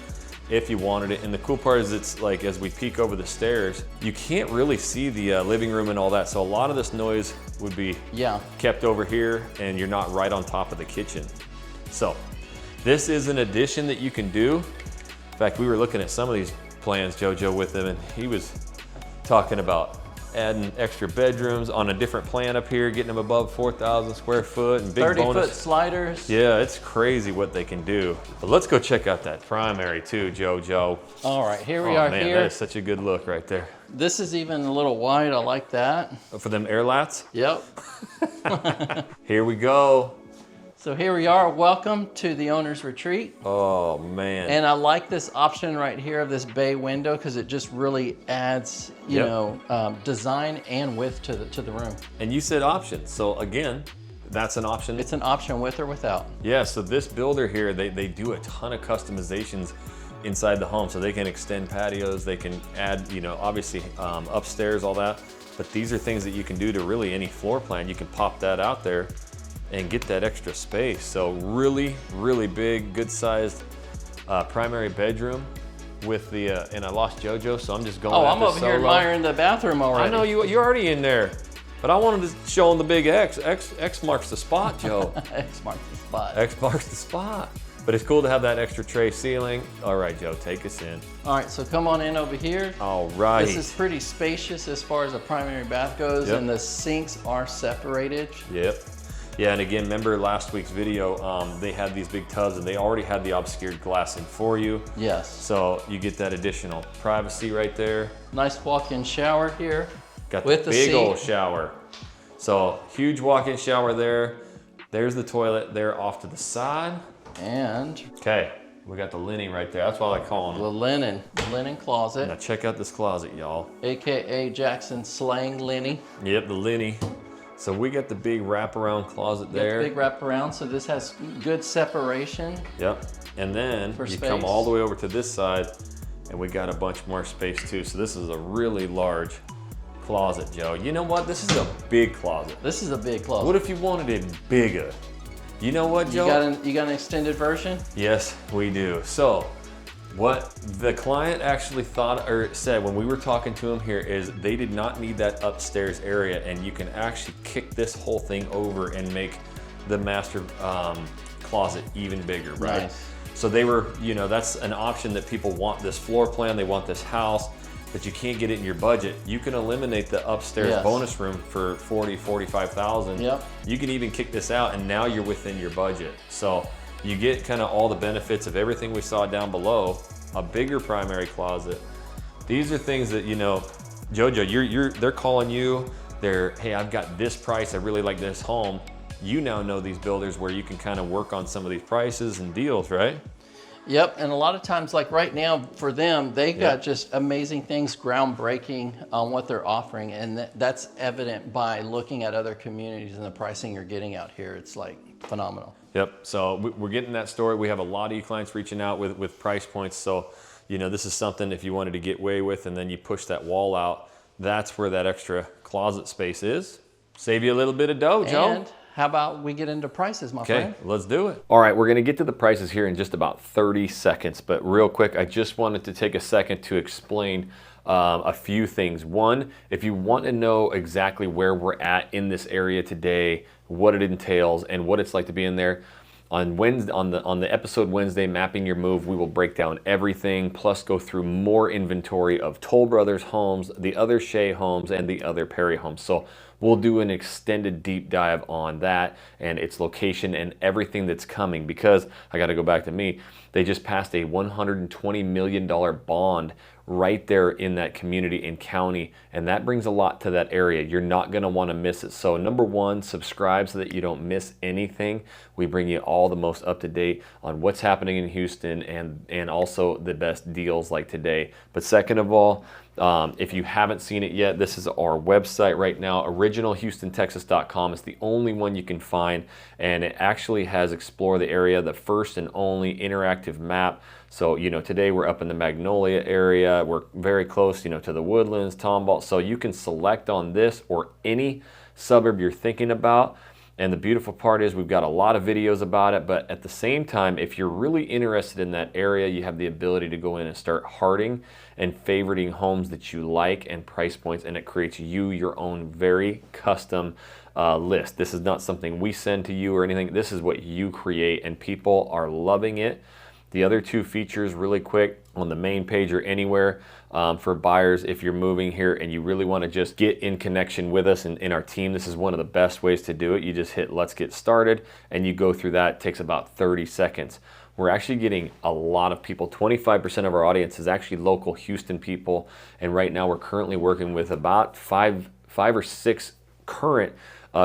S1: if you wanted it. And the cool part is it's like, as we peek over the stairs, you can't really see the living room and all that. So a lot of this noise would be kept over here and you're not right on top of the kitchen. So this is an addition that you can do. In fact, we were looking at some of these plans, JoJo, with him, and he was talking about adding extra bedrooms on a different plan up here, getting them above 4,000 square foot and big
S2: 30-foot sliders.
S1: Yeah, it's crazy what they can do. But let's go check out that primary too, JoJo.
S2: All right, here we are.
S1: Man,
S2: here.
S1: That is such a good look right there.
S2: This is even a little wide. I like that.
S1: For them air lats?
S2: Yep.
S1: Here we go.
S2: So here we are. Welcome to the owner's retreat.
S1: Oh man.
S2: And I like this option right here of this bay window because it just really adds, you know, design and width to the room.
S1: And you said option. So again, that's an option.
S2: It's an option with or without.
S1: Yeah, so this builder here, they do a ton of customizations inside the home. So they can extend patios, they can add, you know, obviously upstairs, all that. But these are things that you can do to really any floor plan. You can pop that out there and get that extra space. So really, really big, good sized primary bedroom with the, and I lost JoJo, so I'm just going
S2: I'm over here admiring the bathroom already.
S1: I know you're already in there, but I wanted to show them the big X. X marks the spot, Joe.
S2: X marks the spot.
S1: X marks the spot. But it's cool to have that extra tray ceiling. All right, Joe, take us in.
S2: All right, so come on in over here.
S1: All right.
S2: This is pretty spacious as far as a primary bath goes, and the sinks are separated.
S1: Yep. Yeah, and again, remember last week's video, they had these big tubs and they already had the obscured glass in for you.
S2: Yes.
S1: So you get that additional privacy right there.
S2: Nice walk-in shower here.
S1: Got the big old shower. So huge walk-in shower there. There's the toilet there off to the side.
S2: And
S1: okay, we got the linen right there. That's what I call them.
S2: The linen closet.
S1: Now check out this closet, y'all.
S2: AKA Jackson slang Lenny.
S1: Yep, the Lenny. So we got the big wraparound closet there.
S2: Big wraparound, so this has good separation.
S1: Yep, and then you come all the way over to this side and we got a bunch more space too. So this is a really large closet, Joe. You know what? This is a big closet.
S2: This is a big closet.
S1: What if you wanted it bigger? You know what, Joe?
S2: You got an extended version?
S1: Yes, we do. So what the client actually thought or said when we were talking to him here is they did not need that upstairs area, and you can actually kick this whole thing over and make the master closet even bigger, right?
S2: Nice.
S1: So they were, you know, that's an option that people want this floor plan, they want this house, but you can't get it in your budget. You can eliminate the upstairs bonus room for 40, 45,000.
S2: Yep.
S1: You can even kick this out and now you're within your budget. So you get kind of all the benefits of everything we saw down below, a bigger primary closet. These are things that, you know, JoJo, they're calling you, hey, I've got this price, I really like this home. You now know these builders where you can kind of work on some of these prices and deals, right?
S2: Yep, and a lot of times, like right now, for them, they got just amazing things, groundbreaking on what they're offering, and that's evident by looking at other communities and the pricing you're getting out here. It's like phenomenal.
S1: Yep, so we're getting that story. We have a lot of you clients reaching out with price points, so you know this is something if you wanted to get away with and then you push that wall out, that's where that extra closet space is. Save you a little bit of dough, Joe.
S2: And how about we get into prices, my friend?
S1: Okay, let's do it. All right, we're gonna get to the prices here in just about 30 seconds, but real quick, I just wanted to take a second to explain a few things. One, if you want to know exactly where we're at in this area today, what it entails, and what it's like to be in there, On Wednesday, on the episode Wednesday, Mapping Your Move, we will break down everything, plus go through more inventory of Toll Brothers homes, the other Shea homes, and the other Perry homes. So we'll do an extended deep dive on that and its location and everything that's coming, because I got to go back to me. They just passed a $120 million bond right there in that community and county, and that brings a lot to that area. You're not going to want to miss it. So number one, subscribe so that you don't miss anything. We bring you all the most up to date on what's happening in Houston and also the best deals like today. But second of all, if you haven't seen it yet, this is our website right now. originalhoustontexas.com is the only one you can find, and it actually has Explore the Area, the first and only interactive map. So, you know, today we're up in the Magnolia area. We're very close, you know, to the Woodlands, Tomball. So you can select on this or any suburb you're thinking about. And the beautiful part is we've got a lot of videos about it, but at the same time, if you're really interested in that area, you have the ability to go in and start hearting and favoriting homes that you like and price points, and it creates you your own very custom list. This is not something we send to you or anything. This is what you create, and people are loving it. The other two features really quick on the main page or anywhere for buyers, if you're moving here and you really want to just get in connection with us and in our team, this is one of the best ways to do it. You just hit let's get started and you go through that. It takes about 30 seconds. We're actually getting a lot of people. 25% of our audience is actually local Houston people, and right now we're currently working with about five or six current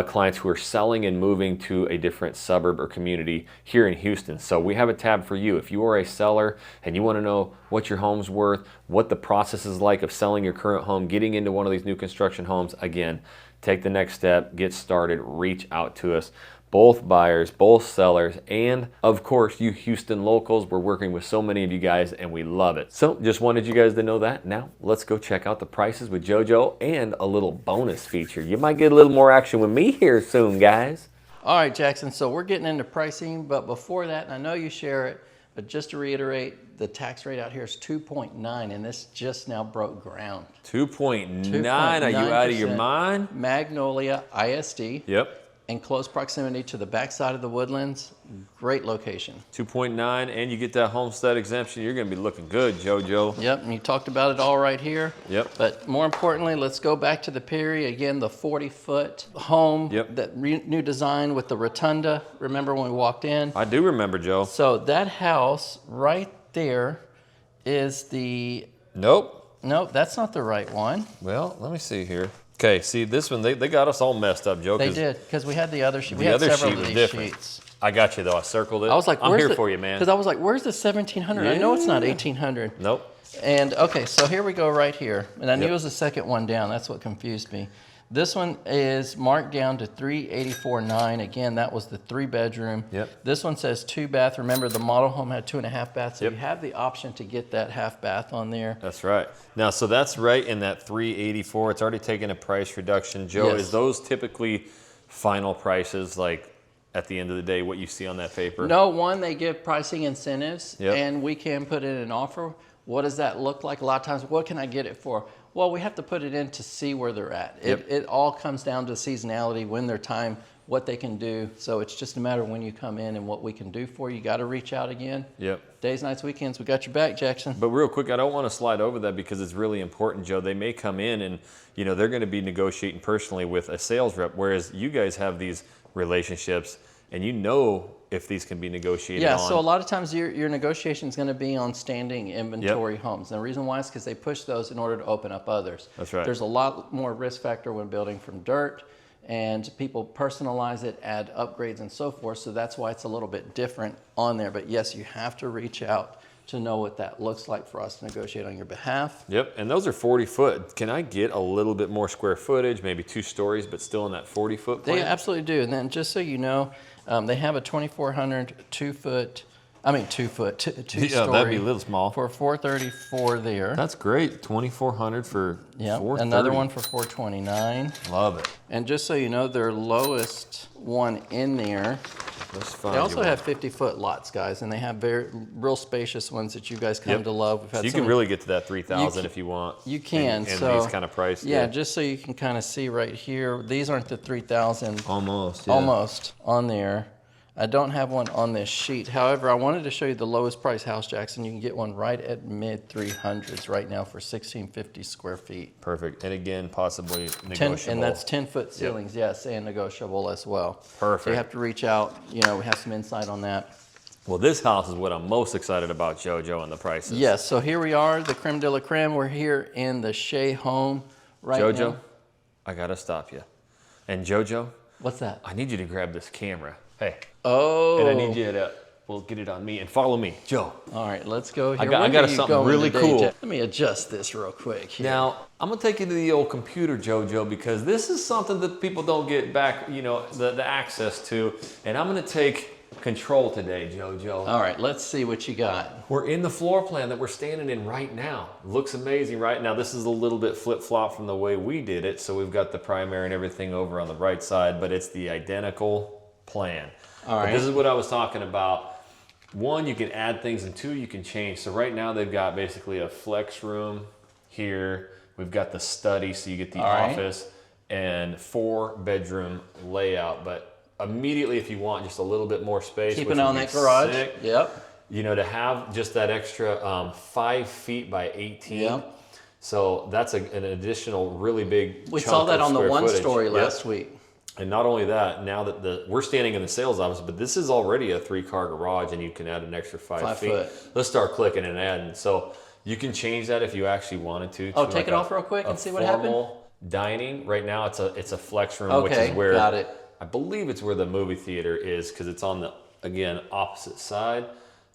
S1: clients who are selling and moving to a different suburb or community here in Houston. So we have a tab for you. If you are a seller and you want to know what your home's worth, what the process is like of selling your current home, getting into one of these new construction homes, again, take the next step, get started, reach out to us. Both buyers, both sellers, and of course you Houston locals. We're working with so many of you guys and we love it. So just wanted you guys to know that. Now let's go check out the prices with JoJo and a little bonus feature. You might get a little more action with me here soon, guys.
S2: All right, Jackson, so we're getting into pricing, but before that, and I know you share it, but just to reiterate, the tax rate out here is 2.9, and this just now broke ground.
S1: 2.9, are you out of your mind?
S2: Magnolia ISD.
S1: Yep.
S2: In close proximity to the backside of the Woodlands, great location.
S1: 2.9, and you get that homestead exemption. You're going to be looking good, JoJo.
S2: Yep, and you talked about it all right here.
S1: Yep.
S2: But more importantly, let's go back to the Perry. Again, the 40-foot home,
S1: yep.
S2: That new design with the rotunda. Remember when we walked in?
S1: I do remember, Joe.
S2: So that house right there is the...
S1: Nope,
S2: that's not the right one.
S1: Well, let me see here. Okay, see this one, they got us all messed up, Joe.
S2: They did, because we had the other sheet. We
S1: the
S2: had
S1: other
S2: several
S1: sheet
S2: of
S1: was
S2: these
S1: different.
S2: sheets.
S1: I got you though, I circled it.
S2: I was like,
S1: I'm here for you, man.
S2: Because I was like, where's the 1700? I know it's not 1800.
S1: Nope.
S2: And okay, so here we go right here. And I knew
S1: Yep.
S2: it was the second one down. That's what confused me. This one is marked down to 384.9. Again, that was the 3-bedroom.
S1: Yep.
S2: This one says 2 bath. Remember, the model home had 2.5 baths, so
S1: Yep.
S2: you have the option to get that half bath on there.
S1: That's right. Now, so that's right in that 384. It's already taken a price reduction. Joe,
S2: Yes.
S1: is those typically final prices, like at the end of the day, what you see on that paper?
S2: No, one, they give pricing incentives,
S1: Yep.
S2: and we can put in an offer. What does that look like? A lot of times, what can I get it for? Well, we have to put it in to see where they're at.
S1: Yep.
S2: It all comes down to seasonality, when their time, what they can do. So it's just a matter of when you come in and what we can do for you. You got to reach out again.
S1: Yep.
S2: Days, nights, weekends, we got your back, Jackson.
S1: But real quick, I don't want to slide over that because it's really important, Joe. They may come in and, you know, they're going to be negotiating personally with a sales rep, whereas you guys have these relationships and you know if these can be negotiated on.
S2: Yeah, so a lot of times your negotiation is going to be on standing inventory homes. And the reason why is because they push those in order to open up others.
S1: That's right.
S2: There's a lot more risk factor when building from dirt, and people personalize it, add upgrades and so forth. So that's why it's a little bit different on there. But yes, you have to reach out to know what that looks like for us to negotiate on your behalf.
S1: Yep, and those are 40 foot. Can I get a little bit more square footage, maybe 2 stories, but still in that 40 foot plan?
S2: They absolutely do. And then just so you know, they have a 2,400 2-foot, two-story.
S1: Yeah, that'd be a little small.
S2: For 434 there.
S1: That's great. 2,400 for
S2: Yeah,
S1: 430.
S2: another one for 429.
S1: Love it.
S2: And just so you know, their lowest one in there,
S1: Let's find
S2: they also
S1: you
S2: have 50-foot lots, guys, and they have real spacious ones that you guys come
S1: Yep.
S2: to love. We've had
S1: So you
S2: so
S1: can
S2: many-
S1: really get to that 3,000 if you want.
S2: You can.
S1: And
S2: so
S1: these kind of price.
S2: Yeah, just so you can kind of see right here. These aren't the 3,000.
S1: Almost. Yeah.
S2: Almost on there. I don't have one on this sheet. However, I wanted to show you the lowest price house, Jackson. You can get one right at mid 300s right now for 1,650 square feet.
S1: Perfect. And again, possibly negotiable.
S2: And that's 10-foot ceilings, yes, and negotiable as well.
S1: Perfect.
S2: So you have to reach out. You know, we have some insight on that.
S1: Well, this house is what I'm most excited about, JoJo, and the prices.
S2: Yes, so here we are, the creme de la creme. We're here in the Shea home right now.
S1: JoJo, I gotta stop you. And JoJo,
S2: what's that?
S1: I need you to grab this camera. Hey.
S2: Oh.
S1: And I need you to, well, get it on me and follow me. Joe.
S2: All right, let's go here.
S1: I got something really cool.
S2: Let me adjust this real quick here.
S1: Now, I'm gonna take you to the old computer, JoJo, because this is something that people don't get back, you know, the access to. And I'm gonna take control today, JoJo.
S2: All right, let's see what you got.
S1: We're in the floor plan that we're standing in right now. Looks amazing right now. This is a little bit flip-flop from the way we did it. So we've got the primary and everything over on the right side, but it's the identical plan.
S2: All right.
S1: But this is what I was talking about. One, you can add things, and two, you can change. So right now they've got basically a flex room here. We've got the study, so you get the office, and 4-bedroom layout. But immediately, if you want just a little bit more space,
S2: keeping on that garage.
S1: Sick,
S2: Yep.
S1: you know, to have just that extra 5 feet by 18.
S2: Yep.
S1: So that's an additional really big.
S2: We saw that on the one
S1: footage.
S2: story
S1: Yep.
S2: last week.
S1: And not only that, now that we're standing in the sales office, but this is already a 3-car garage, and you can add an extra 5 feet.
S2: foot.
S1: Let's start clicking and adding. So you can change that if you actually wanted to.
S2: Oh, take it off real quick and see what happened.
S1: Formal dining. Right now, it's a flex room,
S2: Okay,
S1: which is where
S2: got it.
S1: I believe it's where the movie theater is, because it's on the opposite side.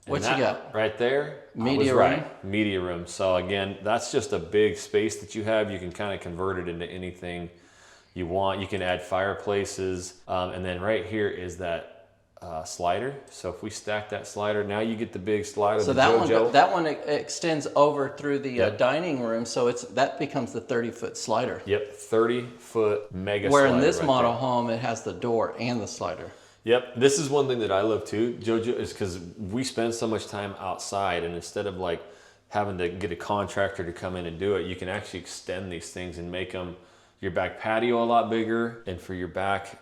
S1: And
S2: What you got?
S1: Right there?
S2: Media
S1: room.
S2: room.
S1: Media room. So again, that's just a big space that you have. You can kind of convert it into anything you want. You can add fireplaces. And then right here is that slider. So if we stack that slider, now you get the big slider.
S2: So that one extends over through the dining room. So that becomes the 30-foot slider.
S1: Yep, 30-foot mega
S2: Where
S1: slider.
S2: in this
S1: right
S2: model
S1: there.
S2: home, it has the door and the slider.
S1: Yep, this is one thing that I love too, JoJo, is because we spend so much time outside, and instead of like having to get a contractor to come in and do it, you can actually extend these things and make them your back patio a lot bigger, and for your back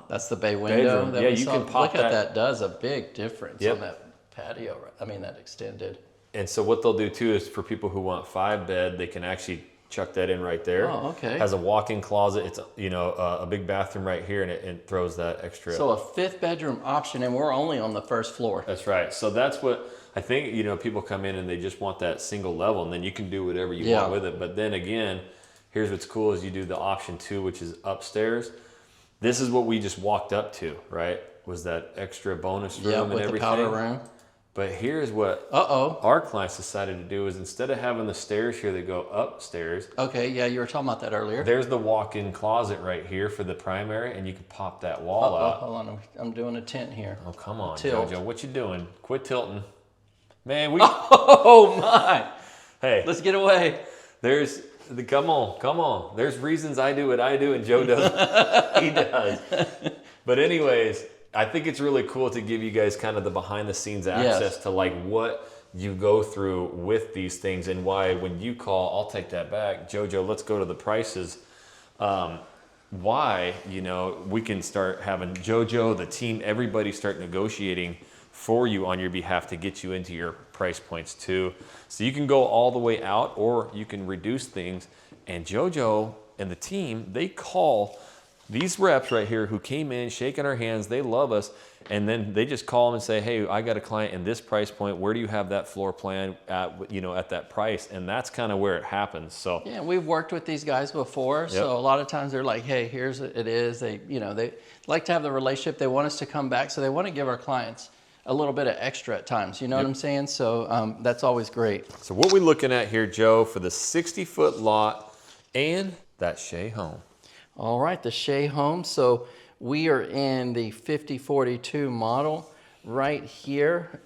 S2: that's the bay window.
S1: bedroom. Yeah, you can pop
S2: Look at that. Does a big difference
S1: Yep.
S2: on that patio. I mean, that extended.
S1: And so what they'll do too is for people who want 5-bed, they can actually chuck that in right there.
S2: Oh, okay.
S1: Has a walk-in closet. It's a big bathroom right here, and it throws that extra.
S2: So a 5th bedroom option, and we're only on the 1st floor.
S1: That's right. So that's what I think. You know, people come in and they just want that single level, and then you can do whatever you want with it. But then again, here's what's cool is you do the option 2, which is upstairs. This is what we just walked up to, right? Was that extra bonus room and
S2: with
S1: everything.
S2: the powder room.
S1: But here's what our clients decided to do is instead of having the stairs here that go upstairs.
S2: Okay, yeah, you were talking about that earlier.
S1: There's the walk-in closet right here for the primary, and you can pop that wall out.
S2: Hold on, I'm doing a tent here.
S1: Oh, come on,
S2: Tilt.
S1: JoJo, what you doing? Quit tilting. Man,
S2: Oh my!
S1: Hey.
S2: Let's get away.
S1: Come on. There's reasons I do what I do, and Joe does. He does. But anyways, I think it's really cool to give you guys kind of the behind the scenes access to like what you go through with these things, and why when you call, I'll take that back. JoJo, let's go to the prices. Why, we can start having JoJo, the team, everybody start negotiating for you on your behalf to get you into your price points too. So you can go all the way out, or you can reduce things. And JoJo and the team, they call these reps right here who came in, shaking our hands, they love us, and then they just call them and say, hey, I got a client in this price point. Where do you have that floor plan at, at that price? And that's kind of where it happens. So
S2: yeah, we've worked with these guys before. So a lot of times they're like, hey, here's what it is. They like to have the relationship. They want us to come back. So they want to give our clients a little bit of extra at times. You know what I'm saying? So that's always great.
S1: So what we looking at here, Joe, for the 60-foot lot and that Shea home?
S2: All right, the Shea home. So we are in the 5042 model right here.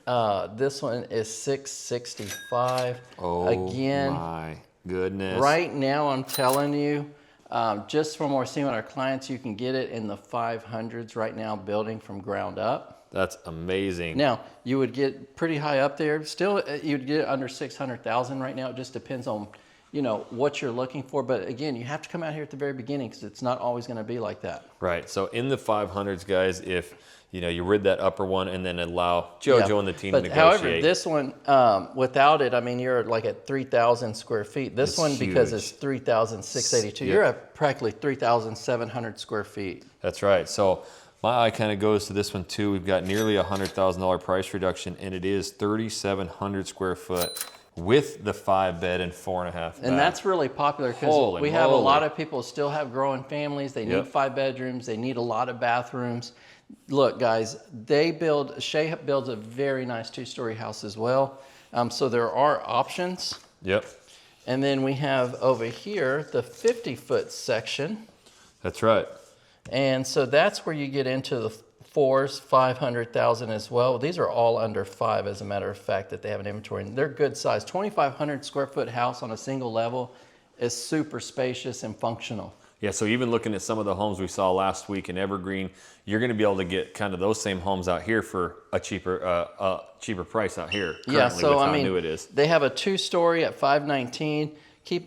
S2: This one is $665.
S1: Oh,
S2: again,
S1: my goodness.
S2: Right now, I'm telling you, just from what we're seeing with our clients, you can get it in the 500s right now, building from ground up.
S1: That's amazing.
S2: Now, you would get pretty high up there. Still, you'd get under 600,000 right now. It just depends on, you know, what you're looking for. But again, you have to come out here at the very beginning because it's not always going to be like that.
S1: Right. So in the 500s, guys, if you know you rid that upper one and then allow JoJo and the team to negotiate.
S2: However, this one without it, I mean, you're like at 3,000 square feet. This one,
S1: huge.
S2: because it's 3,682, you're at practically 3,700 square feet.
S1: That's right. So my eye kind of goes to this one too. We've got nearly $100,000 price reduction, and it is 3,700 square foot with the 5-bed and 4.5 bath.
S2: And that's really popular because we have a lot of people still have growing families. They need 5 bedrooms. They need a lot of bathrooms. Look, guys, Shea builds a very nice 2-story house as well. So there are options.
S1: Yep.
S2: And then we have over here the 50-foot section.
S1: That's right.
S2: And so that's where you get into the 4s, 500,000 as well. These are all under 5, as a matter of fact, that they have an inventory. And they're good size. 2,500 square foot house on a single level is super spacious and functional.
S1: Yeah, so even looking at some of the homes we saw last week in Evergreen, you're going to be able to get kind of those same homes out here for a cheaper price out here.
S2: Yeah, so
S1: with
S2: I
S1: how
S2: mean,
S1: new it is.
S2: They have a 2-story at $519.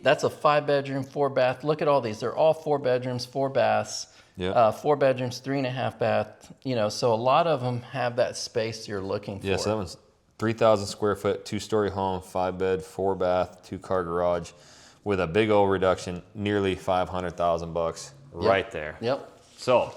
S2: That's a 5-bedroom, 4-bath. Look at all these. They're all 4 bedrooms, 4 baths. Yeah. 4 bedrooms, 3.5 bath. You know, so a lot of them have that space you're looking for.
S1: Yeah, so that one's 3,000 square foot, 2-story home, 5-bed, 4-bath, 2-car garage, with a big old reduction, nearly $500,000 right there.
S2: Yep.
S1: So,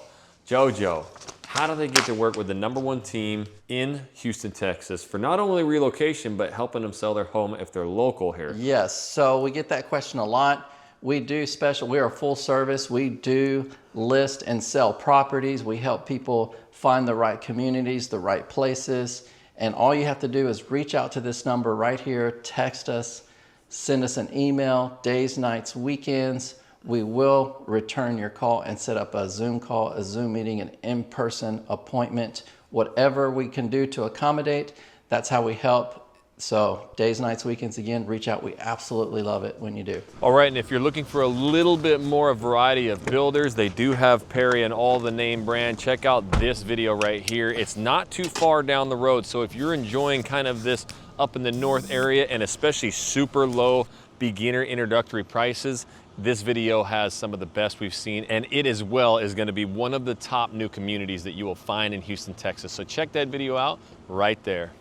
S1: JoJo, how do they get to work with the #1 team in Houston, Texas for not only relocation, but helping them sell their home if they're local here?
S2: Yes, so we get that question a lot. We are a full service. We do list and sell properties. We help people find the right communities, the right places. And all you have to do is reach out to this number right here, text us, send us an email, days, nights, weekends. We will return your call and set up a Zoom call, a Zoom meeting, an in-person appointment. Whatever we can do to accommodate, that's how we help. So days, nights, weekends, again, reach out. We absolutely love it when you do.
S1: All right, and if you're looking for a little bit more variety of builders, they do have Perry and all the name brand. Check out this video right here. It's not too far down the road, so if you're enjoying kind of this up in the north area and especially super low beginner introductory prices, this video has some of the best we've seen, and it as well is going to be one of the top new communities that you will find in Houston, Texas. So check that video out right there.